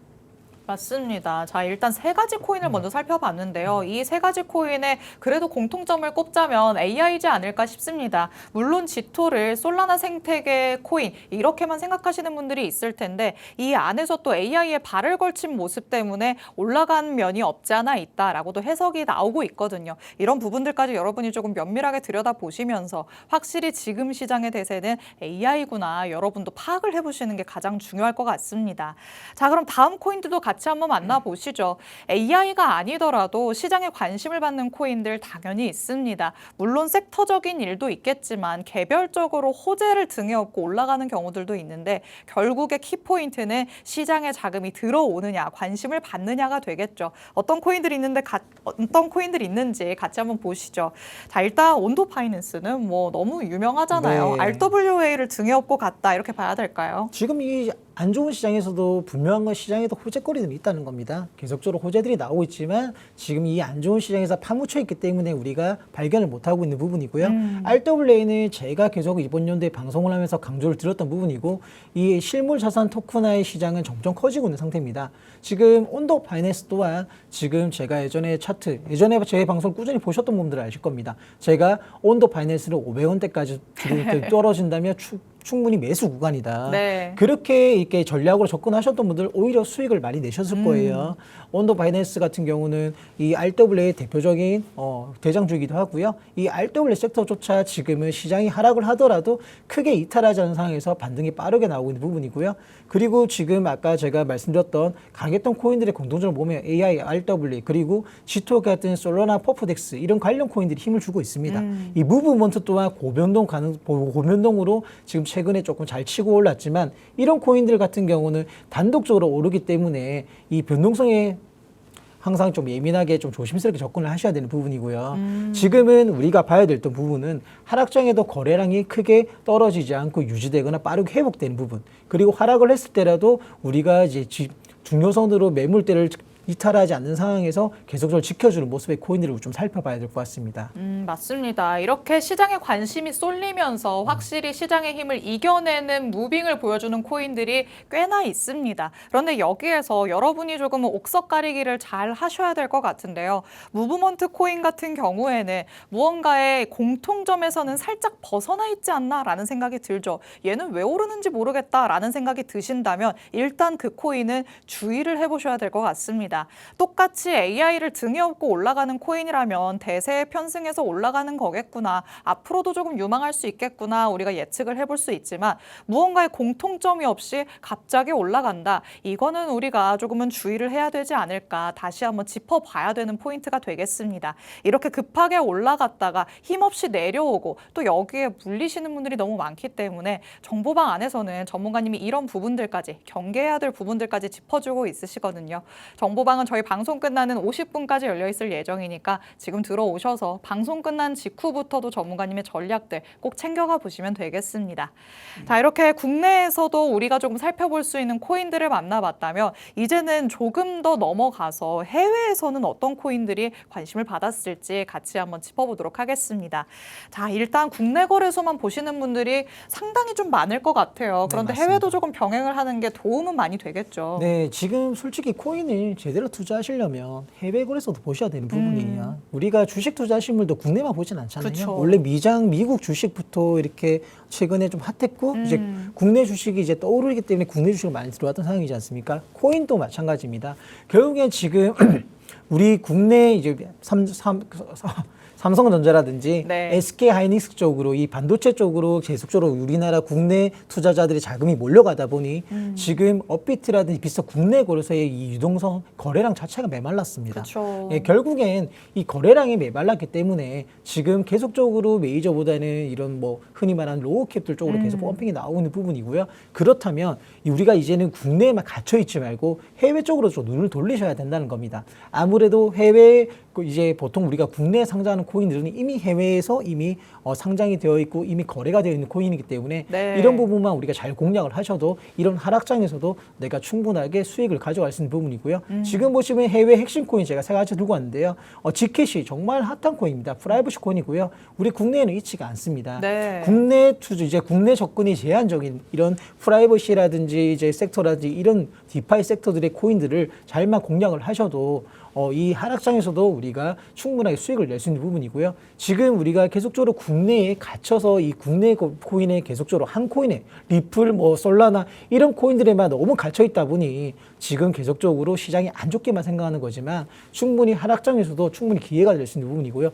맞습니다. 자, 일단 세 가지 코인을 먼저 살펴봤는데요. 이 세 가지 코인의 그래도 공통점을 꼽자면 AI이지 않을까 싶습니다. 물론 G2를 솔라나 생태계 코인 이렇게만 생각하시는 분들이 있을 텐데 이 안에서 또 AI에 발을 걸친 모습 때문에 올라간 면이 없지 않아 있다라고도 해석이 나오고 있거든요. 이런 부분들까지 여러분이 조금 면밀하게 들여다보시면서 확실히 지금 시장의 대세는 AI구나 여러분도 파악을 해보시는 게 가장 중요할 것 같습니다. 자, 그럼 다음 코인들도 같이 같이 한번 만나보시죠. AI가 아니더라도 시장에 관심을 받는 코인들 당연히 있습니다. 물론 섹터적인 일도 있겠지만 개별적으로 호재를 등에 업고 올라가는 경우들도 있는데 결국의 키포인트는 시장에 자금이 들어오느냐, 관심을 받느냐가 되겠죠. 어떤 코인들이 있는지 같이 한번 보시죠. 자, 일단 온도 파이낸스는 뭐 너무 유명하잖아요. 네. RWA를 등에 업고 갔다 이렇게 봐야 될까요? 지금 이 안 좋은 시장에서도 분명한 건 시장에도 호재거리들이 있다는 겁니다. 계속적으로 호재들이 나오고 있지만 지금 이 안 좋은 시장에서 파묻혀 있기 때문에 우리가 발견을 못하고 있는 부분이고요. RWA는 제가 계속 이번 연도에 방송을 하면서 강조를 드렸던 부분이고 이 실물 자산 토큰화의 시장은 점점 커지고 있는 상태입니다. 지금 온도 파이낸스 또한 지금 제가 예전에 제 방송 꾸준히 보셨던 분들은 아실 겁니다. 제가 온도 파이낸스를 500원대까지 떨어진다면 충분히 매수 구간이다. 네. 그렇게 이렇게 전략으로 접근하셨던 분들 오히려 수익을 많이 내셨을 거예요. 온도 바이낸스 같은 경우는 이 RWA 대표적인 대장주이기도 하고요. 이 RWA 섹터조차 지금은 시장이 하락을 하더라도 크게 이탈하지 않은 상황에서 반등이 빠르게 나오고 있는 부분이고요. 그리고 지금 아까 제가 말씀드렸던 강했던 코인들의 공통점을 보면 AI, RWA 그리고 G2 같은 솔라나, 퍼프덱스 이런 관련 코인들이 힘을 주고 있습니다. 이 무브먼트 또한 고변동으로 지금 최근에 조금 잘 치고 올랐지만 이런 코인들 같은 경우는 단독적으로 오르기 때문에 이 변동성에 항상 좀 예민하게 좀 조심스럽게 접근을 하셔야 되는 부분이고요. 지금은 우리가 봐야 될 부분은 하락장에도 거래량이 크게 떨어지지 않고 유지되거나 빠르게 회복되는 부분. 그리고 하락을 했을 때라도 우리가 이제 중요선으로 매물대를 이탈하지 않는 상황에서 계속적으로 지켜주는 모습의 코인들을 좀 살펴봐야 될 것 같습니다. 맞습니다. 이렇게 시장에 관심이 쏠리면서 확실히 시장의 힘을 이겨내는 무빙을 보여주는 코인들이 꽤나 있습니다. 그런데 여기에서 여러분이 조금 옥석 가리기를 잘 하셔야 될 것 같은데요. 무브먼트 코인 같은 경우에는 무언가의 공통점에서는 살짝 벗어나 있지 않나라는 생각이 들죠. 얘는 왜 오르는지 모르겠다라는 생각이 드신다면 일단 그 코인은 주의를 해보셔야 될 것 같습니다. 똑같이 AI를 등에 업고 올라가는 코인이라면 대세에 편승해서 올라가는 거겠구나. 앞으로도 조금 유망할 수 있겠구나. 우리가 예측을 해볼 수 있지만 무언가의 공통점이 없이 갑자기 올라간다. 이거는 우리가 조금은 주의를 해야 되지 않을까. 다시 한번 짚어봐야 되는 포인트가 되겠습니다. 이렇게 급하게 올라갔다가 힘없이 내려오고 또 여기에 물리시는 분들이 너무 많기 때문에 정보방 안에서는 전문가님이 이런 부분들까지 경계해야 될 부분들까지 짚어주고 있으시거든요. 정보방은 저희 방송 끝나는 50분까지 열려 있을 예정이니까 지금 들어오셔서 방송 끝난 직후부터도 전문가님의 전략들 꼭 챙겨가 보시면 되겠습니다. 자, 이렇게 국내에서도 우리가 조금 살펴볼 수 있는 코인들을 만나봤다면 이제는 조금 더 넘어가서 해외에서는 어떤 코인들이 관심을 받았을지 같이 한번 짚어보도록 하겠습니다. 자, 일단 국내 거래소만 보시는 분들이 상당히 좀 많을 것 같아요. 그런데 네, 해외도 조금 병행을 하는 게 도움은 많이 되겠죠. 네, 지금 솔직히 코인을 제대로 투자하시려면 해외 거래소도 보셔야 되는 부분이에요. 우리가 주식 투자하신 분도 국내만 보진 않잖아요. 그쵸. 원래 미국 주식부터 이렇게 최근에 좀 핫했고 이제 국내 주식이 이제 떠오르기 때문에 국내 주식을 많이 들어왔던 상황이지 않습니까? 코인도 마찬가지입니다. 결국엔 지금 우리 국내 이제 삼성전자라든지 네. SK하이닉스 쪽으로 이 반도체 쪽으로 계속적으로 우리나라 국내 투자자들의 자금이 몰려가다 보니 지금 업비트라든지 비슷한 국내 거래소의 이 유동성 거래량 자체가 메말랐습니다. 그쵸. 예, 결국엔 이 거래량이 메말랐기 때문에 지금 계속적으로 메이저보다는 이런 뭐 흔히 말하는 로우캡들 쪽으로 계속 펌핑이 나오는 부분이고요. 그렇다면 우리가 이제는 국내에만 갇혀 있지 말고 해외 쪽으로 좀 눈을 돌리셔야 된다는 겁니다. 아무래도 해외 이제 보통 우리가 국내에 상장하는 코인들은 이미 해외에서 이미 상장이 되어 있고 이미 거래가 되어 있는 코인이기 때문에 네. 이런 부분만 우리가 잘 공략을 하셔도 이런 하락장에서도 내가 충분하게 수익을 가져갈 수 있는 부분이고요. 지금 보시면 해외 핵심 코인 제가 세 가지 들고 왔는데요. 지켓이 정말 핫한 코인입니다. 프라이버시 코인이고요. 우리 국내에는 있지가 않습니다. 네. 국내 투자 이제 국내 접근이 제한적인 이런 프라이버시라든지 이제 섹터라든지 이런 디파이 섹터들의 코인들을 잘만 공략을 하셔도 이 하락장에서도 우리가 충분하게 수익을 낼 수 있는 부분이 부분이고요. 지금 우리가 계속적으로 국내에 갇혀서 이 국내 코인에 계속적으로 한 코인에 리플, 뭐 솔라나 이런 코인들에만 너무 갇혀 있다 보니 지금 계속적으로 시장이 안 좋게만 생각하는 거지만 충분히 하락장에서도 충분히 기회가 될 수 있는 부분이고요.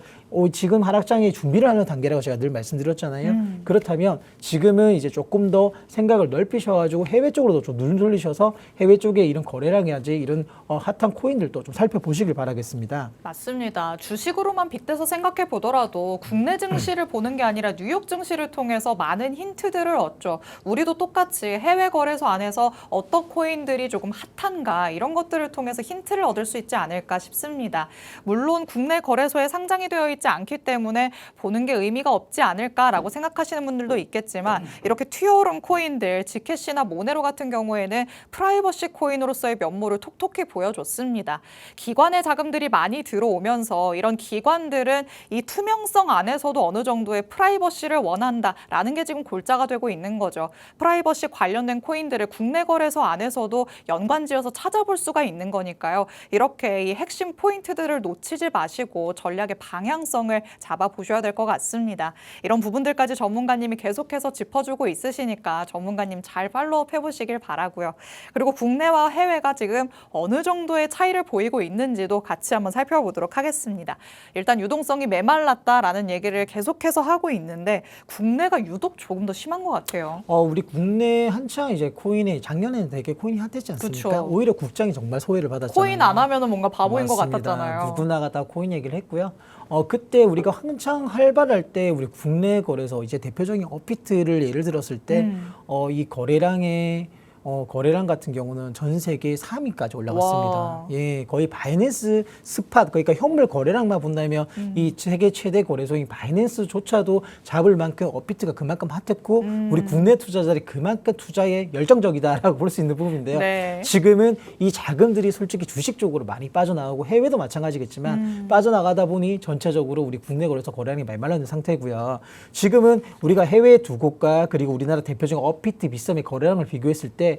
지금 하락장에 준비를 하는 단계라고 제가 늘 말씀드렸잖아요. 그렇다면 지금은 이제 조금 더 생각을 넓히셔가지고 해외 쪽으로도 좀 눈 돌리셔서 해외 쪽에 이런 거래량이라든지 이런 핫한 코인들도 좀 살펴보시길 바라겠습니다. 맞습니다. 주식으로만 빗대서 생각해 보더라도 국내 증시를 보는 게 아니라 뉴욕 증시를 통해서 많은 힌트들을 얻죠. 우리도 똑같이 해외 거래소 안에서 어떤 코인들이 조금 핫한가 이런 것들을 통해서 힌트를 얻을 수 있지 않을까 싶습니다. 물론 국내 거래소에 상장이 되어 있지 않기 때문에 보는 게 의미가 없지 않을까라고 생각하시는 분들도 있겠지만 이렇게 튀어오른 코인들, 지캐시나 모네로 같은 경우에는 프라이버시 코인으로서의 면모를 톡톡히 보여줬습니다. 기관의 자금들이 많이 들어오면서 이런 기관들은 이 투명성 안에서도 어느 정도의 프라이버시를 원한다라는 게 지금 골자가 되고 있는 거죠. 프라이버시 관련된 코인들을 국내 거래소 안에서도 연관지어서 찾아볼 수가 있는 거니까요. 이렇게 이 핵심 포인트들을 놓치지 마시고 전략의 방향성을 잡아보셔야 될 것 같습니다. 이런 부분들까지 전문가님이 계속해서 짚어주고 있으시니까 전문가님 잘 팔로우업 해보시길 바라고요. 그리고 국내와 해외가 지금 어느 정도의 차이를 보이고 있는지도 같이 한번 살펴보도록 하겠습니다. 일단 유동성이 메말랐다라는 얘기를 계속해서 하고 있는데 국내가 유독 조금 더 심한 것 같아요. 우리 국내 한창 이제 코인이 작년에는 되게 코인이 핫했지 않습니까? 그쵸. 오히려 국장이 정말 소외를 받았잖아요. 코인 안 하면은 뭔가 바보인 것 맞습니다. 같았잖아요. 누구나가 다 코인 얘기를 했고요. 그때 우리가 한창 활발할 때 우리 국내 거래소 이제 대표적인 업비트를 예를 들었을 때 이 거래량 같은 경우는 전 세계 3위까지 올라갔습니다. 와. 예, 거의 바이낸스 스팟, 그러니까 현물 거래량만 본다면 이 세계 최대 거래소인 바이낸스조차도 잡을 만큼 업비트가 그만큼 핫했고 우리 국내 투자자들이 그만큼 투자에 열정적이다라고 볼 수 있는 부분인데요. 네. 지금은 이 자금들이 솔직히 주식 쪽으로 많이 빠져나가고 해외도 마찬가지겠지만 빠져나가다 보니 전체적으로 우리 국내 거래소 거래량이 메말라있는 상태고요. 지금은 우리가 해외 두 곳과 그리고 우리나라 대표적인 업비트, 빗썸의 거래량을 비교했을 때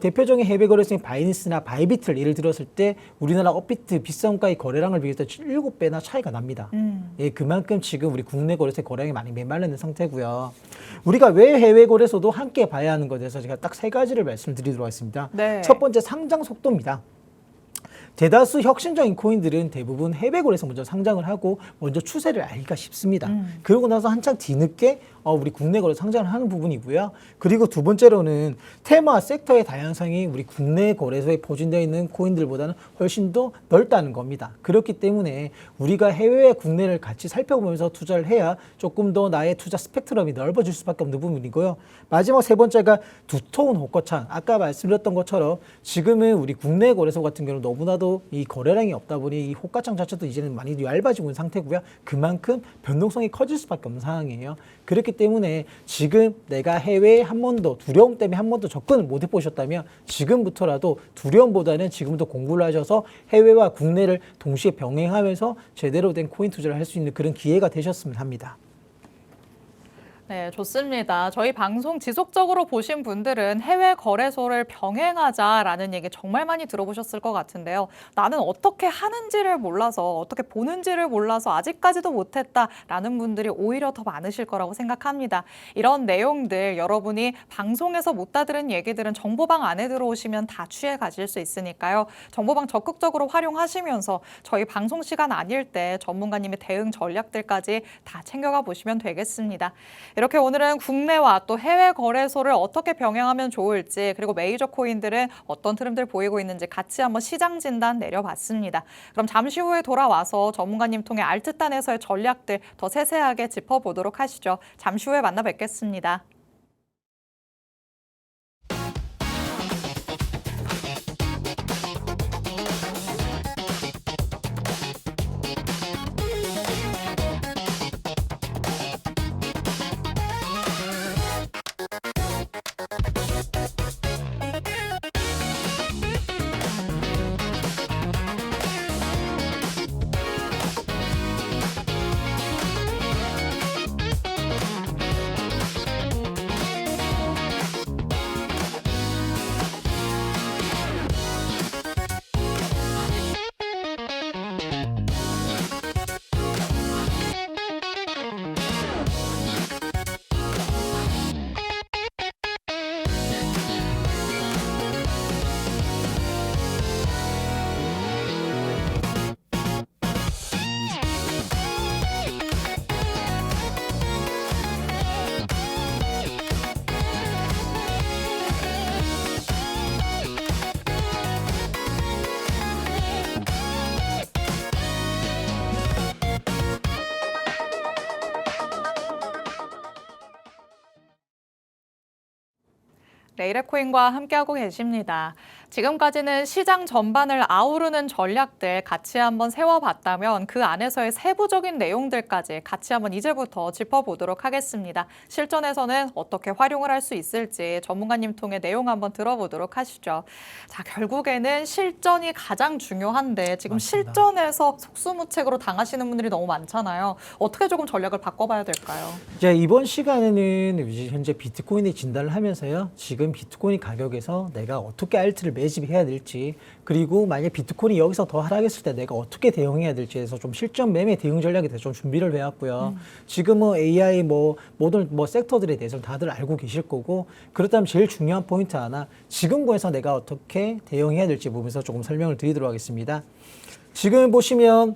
대표적인 해외 거래소인 바이낸스나 바이비트를 예를 들었을 때 우리나라 업비트, 빗썸과의 거래량을 비교했을 때 7배나 차이가 납니다. 예, 그만큼 지금 우리 국내 거래소의 거래량이 많이 메말라있는 상태고요. 우리가 왜 해외 거래소도 함께 봐야 하는 것에 대해서 제가 딱 3가지를 말씀드리도록 하겠습니다. 네. 첫 번째, 상장 속도입니다. 대다수 혁신적인 코인들은 대부분 해외 거래소 먼저 상장을 하고 먼저 추세를 알기가 쉽습니다. 그러고 나서 한창 뒤늦게 우리 국내 거래소 상장을 하는 부분이고요. 그리고 두 번째로는 테마, 섹터의 다양성이 우리 국내 거래소에 포진되어 있는 코인들보다는 훨씬 더 넓다는 겁니다. 그렇기 때문에 우리가 해외와 국내를 같이 살펴보면서 투자를 해야 조금 더 나의 투자 스펙트럼이 넓어질 수밖에 없는 부분이고요. 마지막 세 번째가 두터운 호가창. 아까 말씀드렸던 것처럼 지금은 우리 국내 거래소 같은 경우는 너무나도 이 거래량이 없다 보니 이 호가창 자체도 이제는 많이 얇아지고 있는 상태고요. 그만큼 변동성이 커질 수밖에 없는 상황이에요. 그렇기 때문에 지금 내가 해외에 한 번도 두려움 때문에 한 번도 접근을 못 해보셨다면 지금부터라도 두려움보다는 지금부터 공부를 하셔서 해외와 국내를 동시에 병행하면서 제대로 된 코인 투자를 할 수 있는 그런 기회가 되셨으면 합니다. 네, 좋습니다. 저희 방송 지속적으로 보신 분들은 해외 거래소를 병행하자라는 얘기 정말 많이 들어보셨을 것 같은데요. 나는 어떻게 하는지를 몰라서, 어떻게 보는지를 몰라서 아직까지도 못했다라는 분들이 오히려 더 많으실 거라고 생각합니다. 이런 내용들 여러분이 방송에서 못 다 들은 얘기들은 정보방 안에 들어오시면 다 취해 가실 수 있으니까요. 정보방 적극적으로 활용하시면서 저희 방송 시간 아닐 때 전문가님의 대응 전략들까지 다 챙겨가 보시면 되겠습니다. 이렇게 오늘은 국내와 또 해외 거래소를 어떻게 병행하면 좋을지 그리고 메이저 코인들은 어떤 흐름들 보이고 있는지 같이 한번 시장 진단 내려봤습니다. 그럼 잠시 후에 돌아와서 전문가님 통해 알트단에서의 전략들 더 세세하게 짚어보도록 하시죠. 잠시 후에 만나 뵙겠습니다. 레이레코인과 함께하고 계십니다. 지금까지는 시장 전반을 아우르는 전략들 같이 한번 세워봤다면 그 안에서의 세부적인 내용들까지 같이 한번 이제부터 짚어보도록 하겠습니다. 실전에서는 어떻게 활용을 할 수 있을지 전문가님 통해 내용 한번 들어보도록 하시죠. 자, 결국에는 실전이 가장 중요한데 지금 맞습니다. 실전에서 속수무책으로 당하시는 분들이 너무 많잖아요. 어떻게 조금 전략을 바꿔봐야 될까요? 이제 이번 시간에는 이제 현재 비트코인의 진단을 하면서요. 지금 비트코인 가격에서 내가 어떻게 알트를 매집해야 될지, 그리고 만약 비트코인이 여기서 더 하락했을 때 내가 어떻게 대응해야 될지 해서 좀 실전 매매 대응 전략에 대해서 좀 준비를 해왔고요. 지금은 AI 모든 섹터들에 대해서 다들 알고 계실 거고, 그렇다면 제일 중요한 포인트 하나, 지금 구에서 내가 어떻게 대응해야 될지 보면서 조금 설명을 드리도록 하겠습니다. 지금 보시면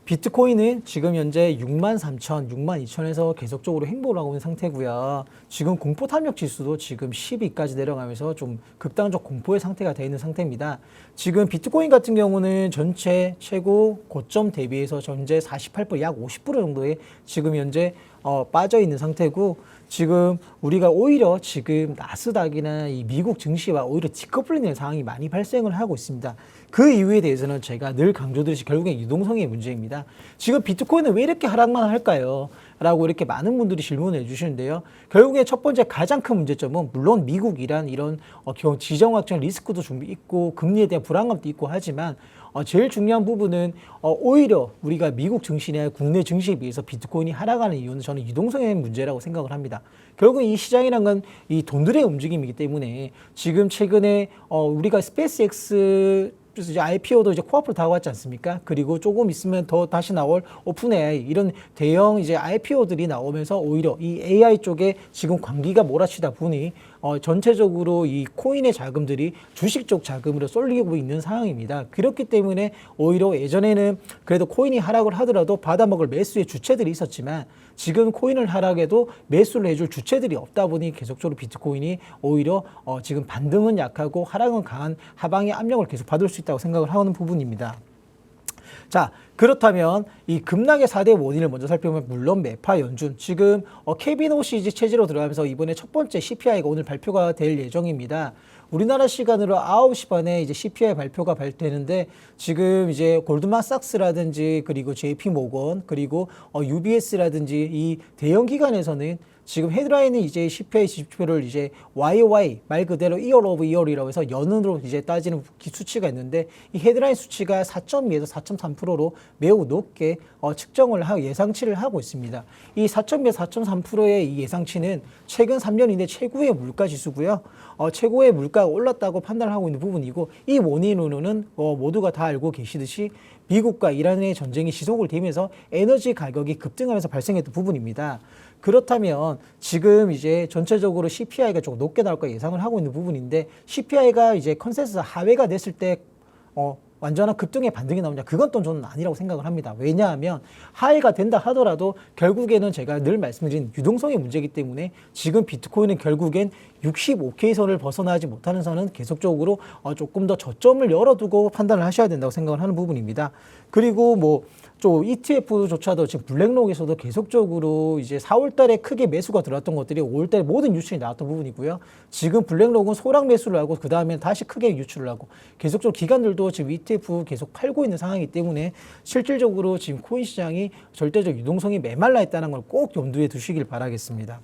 비트코인은 지금 현재 63,000, 62,000에서 계속적으로 행보를 하고 있는 상태고요. 지금 공포 탐욕 지수도 지금 12까지 내려가면서 좀 극단적 공포의 상태가 되어 있는 상태입니다. 지금 비트코인 같은 경우는 전체 최고 고점 대비해서 현재 48%, 약 50% 정도의 지금 현재 빠져 있는 상태고, 지금 우리가 오히려 지금 나스닥이나 이 미국 증시와 오히려 디커플링의 상황이 많이 발생을 하고 있습니다. 그 이유에 대해서는 제가 늘 강조드리듯이 결국엔 유동성의 문제입니다. 지금 비트코인은 왜 이렇게 하락만 할까요? 라고 이렇게 많은 분들이 질문을 해주시는데요. 결국에 첫 번째 가장 큰 문제점은 물론 미국이란 이런 지정학적 리스크도 좀 있고 금리에 대한 불안감도 있고 하지만 제일 중요한 부분은 오히려 우리가 미국 증시나 국내 증시에 비해서 비트코인이 하락하는 이유는 저는 유동성의 문제라고 생각을 합니다. 결국 이 시장이란 건 이 돈들의 움직임이기 때문에 지금 최근에 우리가 스페이스X 그래서 이제 IPO도 이제 코앞으로 다가왔지 않습니까? 그리고 조금 있으면 더 다시 나올 오픈 AI 이런 대형 이제 IPO들이 나오면서 오히려 이 AI 쪽에 지금 관기가 몰아치다 보니 전체적으로 이 코인의 자금들이 주식 쪽 자금으로 쏠리고 있는 상황입니다. 그렇기 때문에 오히려 예전에는 그래도 코인이 하락을 하더라도 받아먹을 매수의 주체들이 있었지만 지금 코인을 하락해도 매수를 해줄 주체들이 없다 보니 계속적으로 비트코인이 오히려 지금 반등은 약하고 하락은 강한 하방의 압력을 계속 받을 수 있다고 생각을 하는 부분입니다. 자, 그렇다면 이 급락의 4대 원인을 먼저 살펴보면 물론 매파 연준, 지금 케빈 오시지 체제로 들어가면서 이번에 첫 번째 CPI가 오늘 발표가 될 예정입니다. 우리나라 시간으로 9시 반에 이제 CPI 발표가 되는데 지금 이제 골드만삭스라든지 그리고 JP 모건 그리고 UBS라든지 이 대형 기관에서는 지금 헤드라인은 이제 CPI 지표를 이제 YOY 말 그대로 year over year이라고 해서 연으로 이제 따지는 수치가 있는데 이 헤드라인 수치가 4.2에서 4.3%로 매우 높게 측정을 하고 예상치를 하고 있습니다. 이 4.2에서 4.3%의 이 예상치는 최근 3년 이내 최고의 물가 지수고요. 최고의 물가가 올랐다고 판단을 하고 있는 부분이고 이 원인으로는 모두가 다 알고 계시듯이 미국과 이란의 전쟁이 지속을 되면서 에너지 가격이 급등하면서 발생했던 부분입니다. 그렇다면 지금 이제 전체적으로 CPI가 좀 높게 나올 거 예상을 하고 있는 부분인데 CPI가 이제 컨센서스 하회가 됐을 때 완전한 급등의 반등이 나오냐, 그건 또 저는 아니라고 생각을 합니다. 왜냐하면 하회가 된다 하더라도 결국에는 제가 늘 말씀드린 유동성의 문제이기 때문에 지금 비트코인은 결국엔 65K 선을 벗어나지 못하는 선은 계속적으로 조금 더 저점을 열어두고 판단을 하셔야 된다고 생각을 하는 부분입니다. 그리고 좀 ETF조차도 지금 블랙록에서도 계속적으로 이제 4월 달에 크게 매수가 들어왔던 것들이 5월 달에 모든 유출이 나왔던 부분이고요. 지금 블랙록은 소량 매수를 하고 그 다음에 다시 크게 유출을 하고 계속적으로 기관들도 지금 ETF 계속 팔고 있는 상황이기 때문에 실질적으로 지금 코인 시장이 절대적 유동성이 메말라 있다는 걸 꼭 염두에 두시길 바라겠습니다.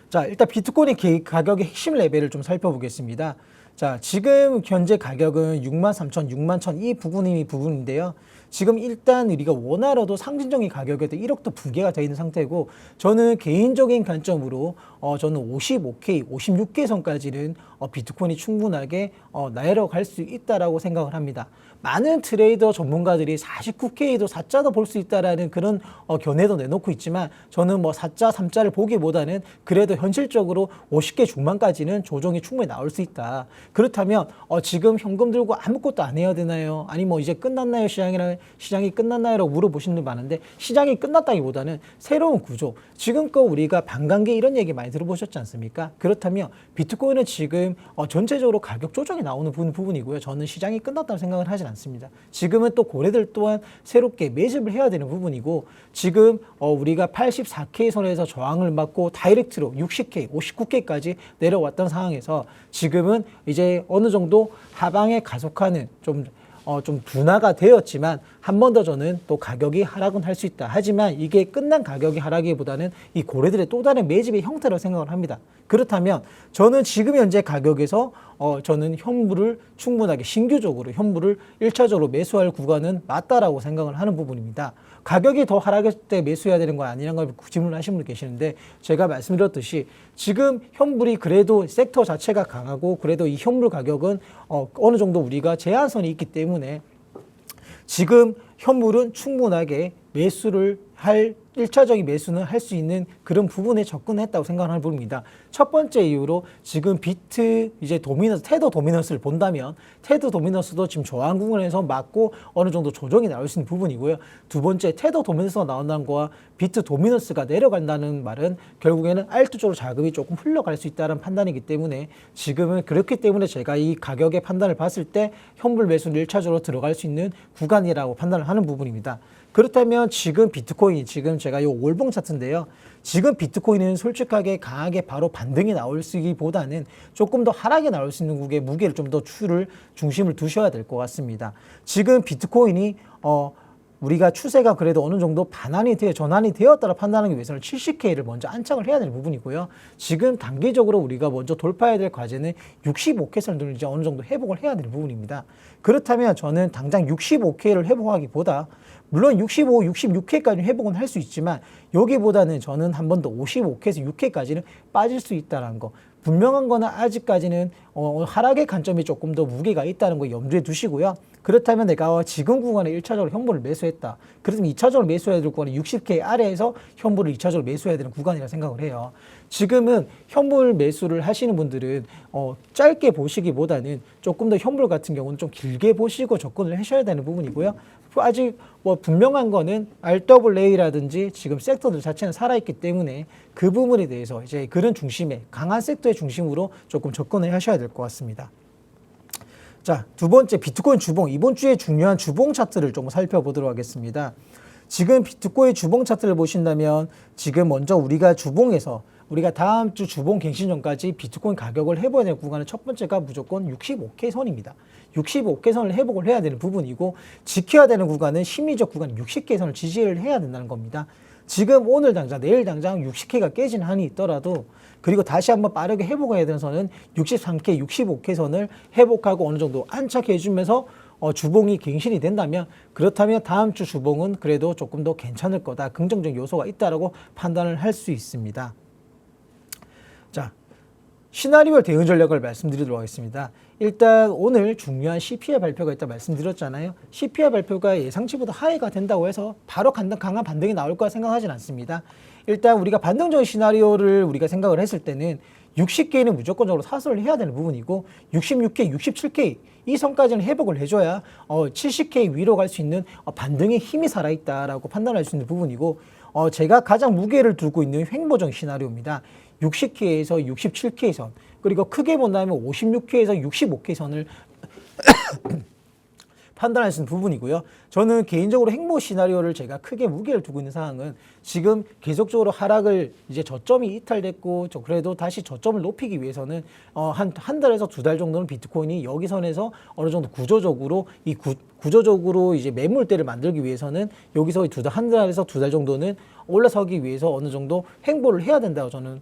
자, 일단 비트코인의 가격의 핵심 레벨을 좀 살펴보겠습니다. 자, 지금 현재 가격은 63,000, 61,000 이 부분인데요. 지금 일단 우리가 원화로도 상징적인 가격에도 1억도 부계가 되어 있는 상태고 저는 개인적인 관점으로 저는 55K, 56K 선까지는 비트코인이 충분하게 내려갈 수 있다라고 생각을 합니다. 많은 트레이더 전문가들이 49K도 4자도 볼 수 있다라는 그런 견해도 내놓고 있지만 저는 4자, 3자를 보기보다는 그래도 현실적으로 50K 중반까지는 조정이 충분히 나올 수 있다. 그렇다면 지금 현금 들고 아무것도 안 해야 되나요? 아니 이제 끝났나요? 시장이나 시장이 끝났나요?라고 물어보시는 분 많은데 시장이 끝났다기보다는 새로운 구조. 지금껏 우리가 반감기 이런 얘기 많이 들어보셨지 않습니까? 그렇다면 비트코인은 지금 전체적으로 가격 조정이 나오는 부분이고요. 저는 시장이 끝났다고 생각을 하진 않습니다. 지금은 또 고래들 또한 새롭게 매집을 해야 되는 부분이고 지금 우리가 84K 선에서 저항을 맞고 다이렉트로 60K, 59K까지 내려왔던 상황에서 지금은 이제 어느 정도 하방에 가속하는 좀 둔화가 되었지만 한 번 더 저는 또 가격이 하락은 할 수 있다. 하지만 이게 끝난 가격이 하락이보다는 이 고래들의 또 다른 매집의 형태라고 생각을 합니다. 그렇다면 저는 지금 현재 가격에서 저는 현물을 충분하게 신규적으로 현물을 1차적으로 매수할 구간은 맞다라고 생각을 하는 부분입니다. 가격이 더 하락했을 때 매수해야 되는 거 아니냐는 걸 질문하시는 분 계시는데 제가 말씀드렸듯이 지금 현물이 그래도 섹터 자체가 강하고 그래도 이 현물 가격은 어느 정도 우리가 제한선이 있기 때문에 지금 현물은 충분하게 매수를 할 1차적인 매수는 할 수 있는 그런 부분에 접근했다고 생각하는 부분입니다. 첫 번째 이유로 지금 비트 이제 도미넌스, 테더 도미넌스를 본다면 테더 도미넌스도 지금 저항 구간에서 맞고 어느 정도 조정이 나올 수 있는 부분이고요. 두 번째 테더 도미넌스가 나온다는 거와 비트 도미넌스가 내려간다는 말은 결국에는 알트 쪽으로 자금이 조금 흘러갈 수 있다는 판단이기 때문에 지금은 그렇기 때문에 제가 이 가격의 판단을 봤을 때 현물 매수는 1차적으로 들어갈 수 있는 구간이라고 판단을 하는 부분입니다. 그렇다면 지금 비트코인, 지금 제가 이 월봉 차트인데요. 지금 비트코인은 솔직하게 강하게 바로 반등이 나올 수기보다는 조금 더 하락이 나올 수 있는 국에 무게를 좀 더 중심을 두셔야 될 것 같습니다. 지금 비트코인이 우리가 추세가 그래도 어느 정도 전환이 되었다라 판단하기 위해서는 70K를 먼저 안착을 해야 되는 부분이고요. 지금 단기적으로 우리가 먼저 돌파해야 될 과제는 65K선을 이제 어느 정도 회복을 해야 되는 부분입니다. 그렇다면 저는 당장 65K를 회복하기보다 물론 65, 66K까지 회복은 할 수 있지만 여기보다는 저는 한 번 더 55K에서 6K까지는 빠질 수 있다는 거. 분명한 거는 아직까지는 하락의 관점이 조금 더 무게가 있다는 거 염두에 두시고요. 그렇다면 내가 지금 구간에 1차적으로 현물을 매수했다. 그렇다면 2차적으로 매수해야 될 구간은 60K 아래에서 현물을 2차적으로 매수해야 되는 구간이라 생각을 해요. 지금은 현물 매수를 하시는 분들은 짧게 보시기보다는 조금 더 현물 같은 경우는 좀 길게 보시고 접근을 하셔야 되는 부분이고요. 아직 분명한 거는 RWA라든지 지금 섹터들 자체는 살아있기 때문에 그 부분에 대해서 이제 그런 중심에 강한 섹터의 중심으로 조금 접근을 하셔야 될 것 같습니다. 자, 두 번째 비트코인 주봉, 이번 주에 중요한 주봉 차트를 좀 살펴보도록 하겠습니다. 지금 비트코인 주봉 차트를 보신다면 지금 먼저 우리가 주봉에서 우리가 다음 주 주봉 갱신 전까지 비트코인 가격을 해봐야 되는 구간은 첫 번째가 무조건 65K 선입니다. 65K 선을 회복을 해야 되는 부분이고 지켜야 되는 구간은 심리적 구간 60K 선을 지지를 해야 된다는 겁니다. 지금 오늘 당장 내일 당장 60K가 깨진 한이 있더라도 그리고 다시 한번 빠르게 회복해야 되는 선은 63K, 65K 선을 회복하고 어느 정도 안착해 주면서 주봉이 갱신이 된다면 그렇다면 다음 주 주봉은 그래도 조금 더 괜찮을 거다. 긍정적 요소가 있다라고 판단을 할 수 있습니다. 자, 시나리오 대응 전략을 말씀드리도록 하겠습니다. 일단 오늘 중요한 CPI 발표가 있다 말씀드렸잖아요. CPI 발표가 예상치보다 하이가 된다고 해서 바로 강한 반등이 나올 거라 생각하진 않습니다. 일단 우리가 반등적인 시나리오를 우리가 생각을 했을 때는 60K는 무조건적으로 사수를 해야 되는 부분이고 66K, 67K 이 선까지는 회복을 해줘야 70K 위로 갈 수 있는 반등의 힘이 살아있다라고 판단할 수 있는 부분이고 제가 가장 무게를 두고 있는 횡보적 시나리오입니다. 60K에서 67K 선 그리고 크게 본다면 56K에서 65K 선을 판단할 수 있는 부분이고요. 저는 개인적으로 행보 시나리오를 제가 크게 무게를 두고 있는 상황은 지금 계속적으로 하락을 이제 저점이 이탈됐고 그래도 다시 저점을 높이기 위해서는 한 달에서 두 달 정도는 비트코인이 여기 선에서 어느 정도 구조적으로 구조적으로 이제 매물대를 만들기 위해서는 여기서 한 달에서 두 달 정도는 올라서기 위해서 어느 정도 횡보를 해야 된다고 저는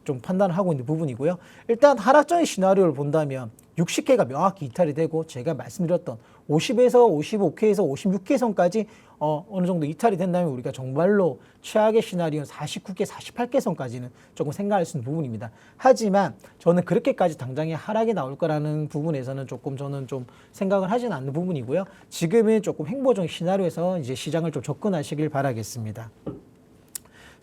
좀 판단을 하고 있는 부분이고요. 일단 하락적인 시나리오를 본다면 60K가 명확히 이탈이 되고 제가 말씀드렸던 50에서 55K에서 56K 선까지 어느 정도 이탈이 된다면 우리가 정말로 최악의 시나리오 49K, 48K 선까지는 조금 생각할 수 있는 부분입니다. 하지만 저는 그렇게까지 당장에 하락이 나올 거라는 부분에서는 저는 좀 생각을 하지는 않는 부분이고요. 지금은 조금 횡보적 시나리오에서 이제 시장을 좀 접근하시길 바라겠습니다.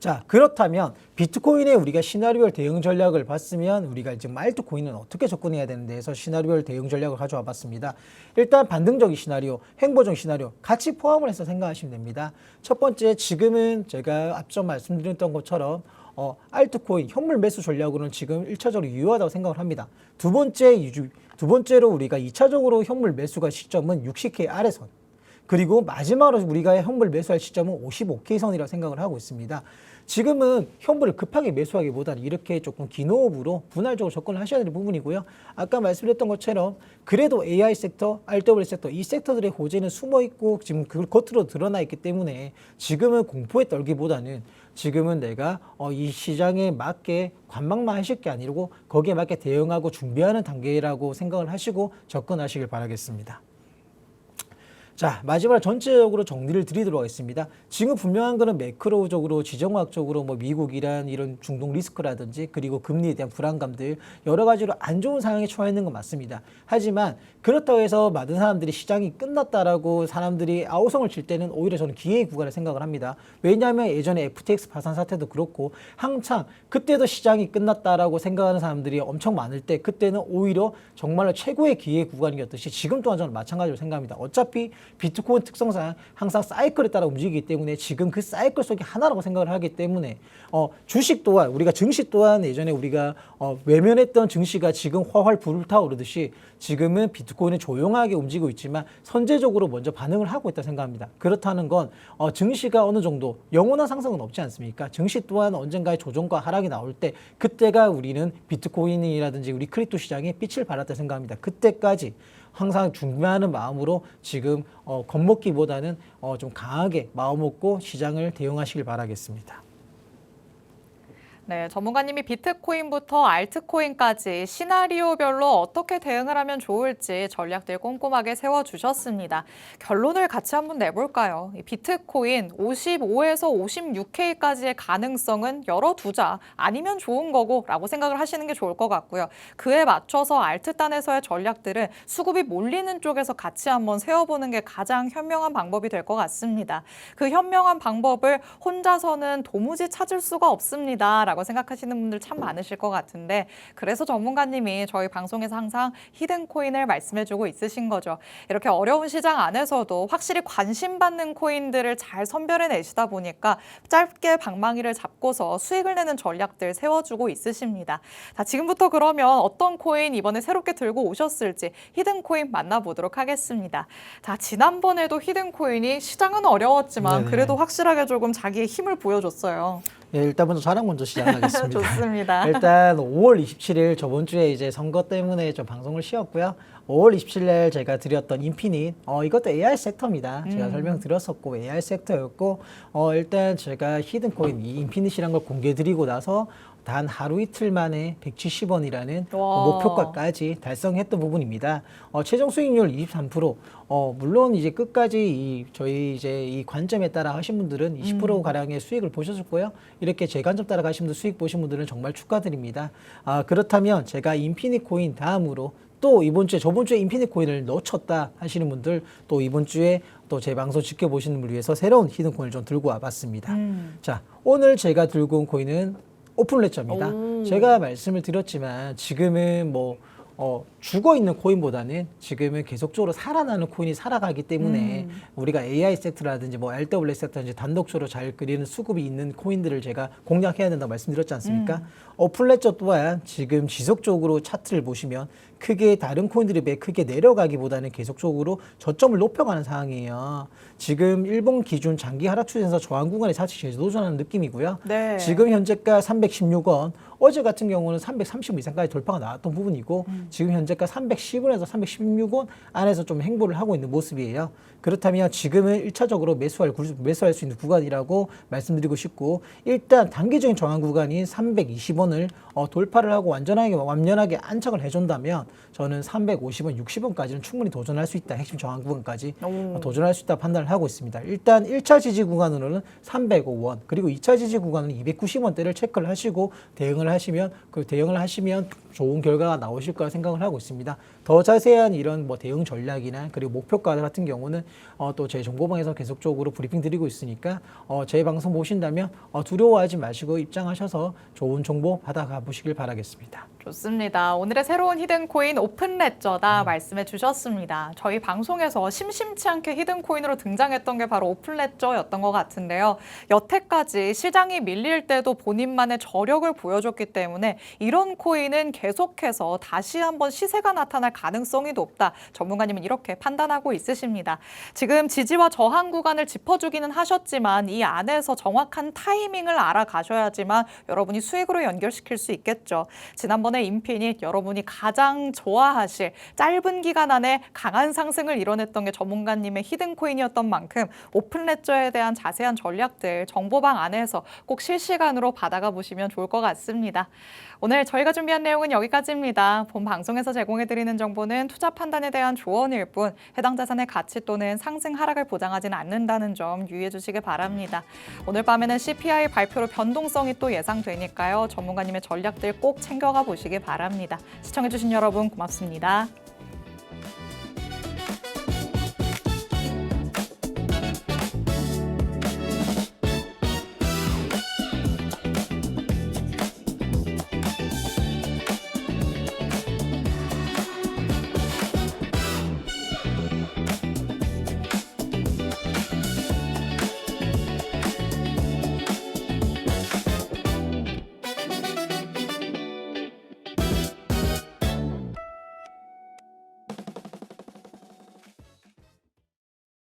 자, 그렇다면 비트코인의 우리가 시나리오별 대응 전략을 봤으면 우리가 지금 알트코인은 어떻게 접근해야 되는데 해서 시나리오별 대응 전략을 가져와 봤습니다. 일단 반등적인 시나리오, 행보적 시나리오 같이 포함을 해서 생각하시면 됩니다. 첫 번째, 지금은 제가 앞서 말씀드렸던 것처럼 알트코인 현물 매수 전략으로는 지금 1차적으로 유효하다고 생각을 합니다. 두 번째로 우리가 2차적으로 현물 매수가 시점은 60K 아래선, 그리고 마지막으로 우리가 현물 매수할 시점은 55K 선이라고 생각을 하고 있습니다. 지금은 현물을 급하게 매수하기보다는 이렇게 조금 긴 호흡으로 분할적으로 접근을 하셔야 되는 부분이고요. 아까 말씀드렸던 것처럼 그래도 AI 섹터, RW 섹터 이 섹터들의 호재는 숨어 있고 지금 그걸 겉으로 드러나 있기 때문에 지금은 공포에 떨기보다는 지금은 내가 이 시장에 맞게 관망만 하실 게 아니고 거기에 맞게 대응하고 준비하는 단계라고 생각을 하시고 접근하시길 바라겠습니다. 자, 마지막으로 전체적으로 정리를 드리도록 하겠습니다. 지금 분명한 거는 매크로적으로, 지정학적으로 뭐 미국이란 이런 중동 리스크라든지 그리고 금리에 대한 불안감들 여러 가지로 안 좋은 상황에 처해 있는 건 맞습니다. 하지만 그렇다고 해서 많은 사람들이 시장이 끝났다라고 사람들이 아우성을 칠 때는 오히려 저는 기회의 구간을 생각을 합니다. 왜냐하면 예전에 FTX 파산 사태도 그렇고 한창 그때도 시장이 끝났다라고 생각하는 사람들이 엄청 많을 때 그때는 오히려 정말로 최고의 기회의 구간이었듯이 지금 또한 저는 마찬가지로 생각합니다. 어차피 비트코인 특성상 항상 사이클에 따라 움직이기 때문에 지금 그 사이클 속의 하나라고 생각을 하기 때문에 주식 또한 우리가 증시 또한 예전에 우리가 외면했던 증시가 지금 활활 불타오르듯이 지금은 비트코인은 조용하게 움직이고 있지만 선제적으로 먼저 반응을 하고 있다 생각합니다. 그렇다는 건 증시가 어느 정도 영원한 상승은 없지 않습니까? 증시 또한 언젠가의 조정과 하락이 나올 때 그때가 우리는 비트코인이라든지 우리 크립토 시장에 빛을 발했다 생각합니다. 그때까지 항상 준비하는 마음으로 지금 겁먹기보다는 좀 강하게 마음 먹고 시장을 대응하시길 바라겠습니다. 네, 전문가님이 비트코인부터 알트코인까지 시나리오별로 어떻게 대응을 하면 좋을지 전략들 꼼꼼하게 세워주셨습니다. 결론을 같이 한번 내볼까요? 이 비트코인 55에서 56K까지의 가능성은 열어두자, 아니면 좋은 거고 라고 생각을 하시는 게 좋을 것 같고요. 그에 맞춰서 알트단에서의 전략들은 수급이 몰리는 쪽에서 같이 한번 세워보는 게 가장 현명한 방법이 될 것 같습니다. 그 현명한 방법을 혼자서는 도무지 찾을 수가 없습니다 라고 생각하시는 분들 참 많으실 것 같은데, 그래서 전문가님이 저희 방송에서 항상 히든코인을 말씀해주고 있으신 거죠. 이렇게 어려운 시장 안에서도 확실히 관심받는 코인들을 잘 선별해내시다 보니까 짧게 방망이를 잡고서 수익을 내는 전략들 세워주고 있으십니다. 자, 지금부터 그러면 어떤 코인 이번에 새롭게 들고 오셨을지 히든코인 만나보도록 하겠습니다. 자, 지난번에도 히든코인이 시장은 어려웠지만 네네. 그래도 확실하게 조금 자기의 힘을 보여줬어요. 예, 일단 먼저 자랑 먼저 시작하겠습니다. 좋습니다. 일단 5월 27일 저번 주에 이제 선거 때문에 좀 방송을 쉬었고요. 5월 27일 날 제가 드렸던 인피닛, 이것도 AI 섹터입니다. 제가 설명드렸었고 AI 섹터였고, 일단 제가 히든코인 이 인피닛이란 걸 공개드리고 나서 단 하루 이틀 만에 170원이라는 와. 목표가까지 달성했던 부분입니다. 최종 수익률 23%. 물론 이제 끝까지 저희 이제 이 관점에 따라 하신 분들은 20% 가량의 수익을 보셨고요. 이렇게 제 관점 따라 가신 분들 수익 보신 분들은 정말 축하드립니다. 그렇다면 제가 인피니트 코인 다음으로 또 이번 주에 저번 주에 인피니트 코인을 놓쳤다 하시는 분들 또 이번 주에 또 제 방송 지켜보시는 분을 위해서 새로운 히든 코인을 좀 들고 와봤습니다. 자, 오늘 제가 들고 온 코인은 오픈레저입니다. 제가 말씀을 드렸지만 지금은 뭐 죽어 있는 코인보다는 지금은 계속적으로 살아나는 코인이 살아가기 때문에 우리가 AI 섹터라든지 뭐 LW 섹터라든지 단독적으로 잘 그리는 수급이 있는 코인들을 제가 공략해야 된다고 말씀드렸지 않습니까? 오픈레저 또한 지금 지속적으로 차트를 보시면 크게 다른 코인들에 비해 크게 내려가기보다는 계속적으로 저점을 높여가는 상황이에요. 지금 일본 기준 장기 하락 추세에서 저항 구간에 사실 재도전하는 느낌이고요. 네. 지금 현재가 316원, 어제 같은 경우는 330원 이상까지 돌파가 나왔던 부분이고 지금 현재가 310원에서 316원 안에서 좀 행보를 하고 있는 모습이에요. 그렇다면 지금은 1차적으로 매수할 수 있는 구간이라고 말씀드리고 싶고, 일단 단기적인 저항 구간인 320원을 돌파를 하고 완전하게 안착을 해준다면 저는 350원, 60원까지는 충분히 도전할 수 있다. 핵심 저항 구간까지 도전할 수 있다 판단을 하고 있습니다. 일단 1차 지지 구간으로는 305원, 그리고 2차 지지 구간은 290원대를 체크를 하시고 대응을 하시면 좋은 결과가 나오실 거라 생각을 하고 있습니다. 더 자세한 이런 뭐 대응 전략이나 그리고 목표가 같은 경우는 또 저희 정보방에서 계속적으로 브리핑 드리고 있으니까 저희 방송 보신다면 두려워하지 마시고 입장하셔서 좋은 정보 받아가 보시길 바라겠습니다. 좋습니다. 오늘의 새로운 히든코인 오픈레저다 말씀해 주셨습니다. 저희 방송에서 심심치 않게 히든코인으로 등장했던 게 바로 오픈레저였던 것 같은데요. 여태까지 시장이 밀릴 때도 본인만의 저력을 보여줬기 때문에 이런 코인은 계속해서 다시 한번 시세가 나타날 가능성이 높다. 전문가님은 이렇게 판단하고 있으십니다. 지금 지지와 저항 구간을 짚어주기는 하셨지만 이 안에서 정확한 타이밍을 알아가셔야지만 여러분이 수익으로 연결시킬 수 있겠죠. 지난번에 인피닛 여러분이 가장 좋아하실 짧은 기간 안에 강한 상승을 이뤄냈던 게 전문가님의 히든코인이었던 만큼 오픈레저에 대한 자세한 전략들 정보방 안에서 꼭 실시간으로 받아가 보시면 좋을 것 같습니다. 오늘 저희가 준비한 내용은 여기까지입니다. 본 방송에서 제공해드리는 정보는 투자 판단에 대한 조언일 뿐 해당 자산의 가치 또는 상승 하락을 보장하지는 않는다는 점 유의해 주시기 바랍니다. 오늘 밤에는 CPI 발표로 변동성이 또 예상되니까요. 전문가님의 전략들 꼭 챙겨가 보시기 바랍니다. 시청해주신 여러분 고맙습니다.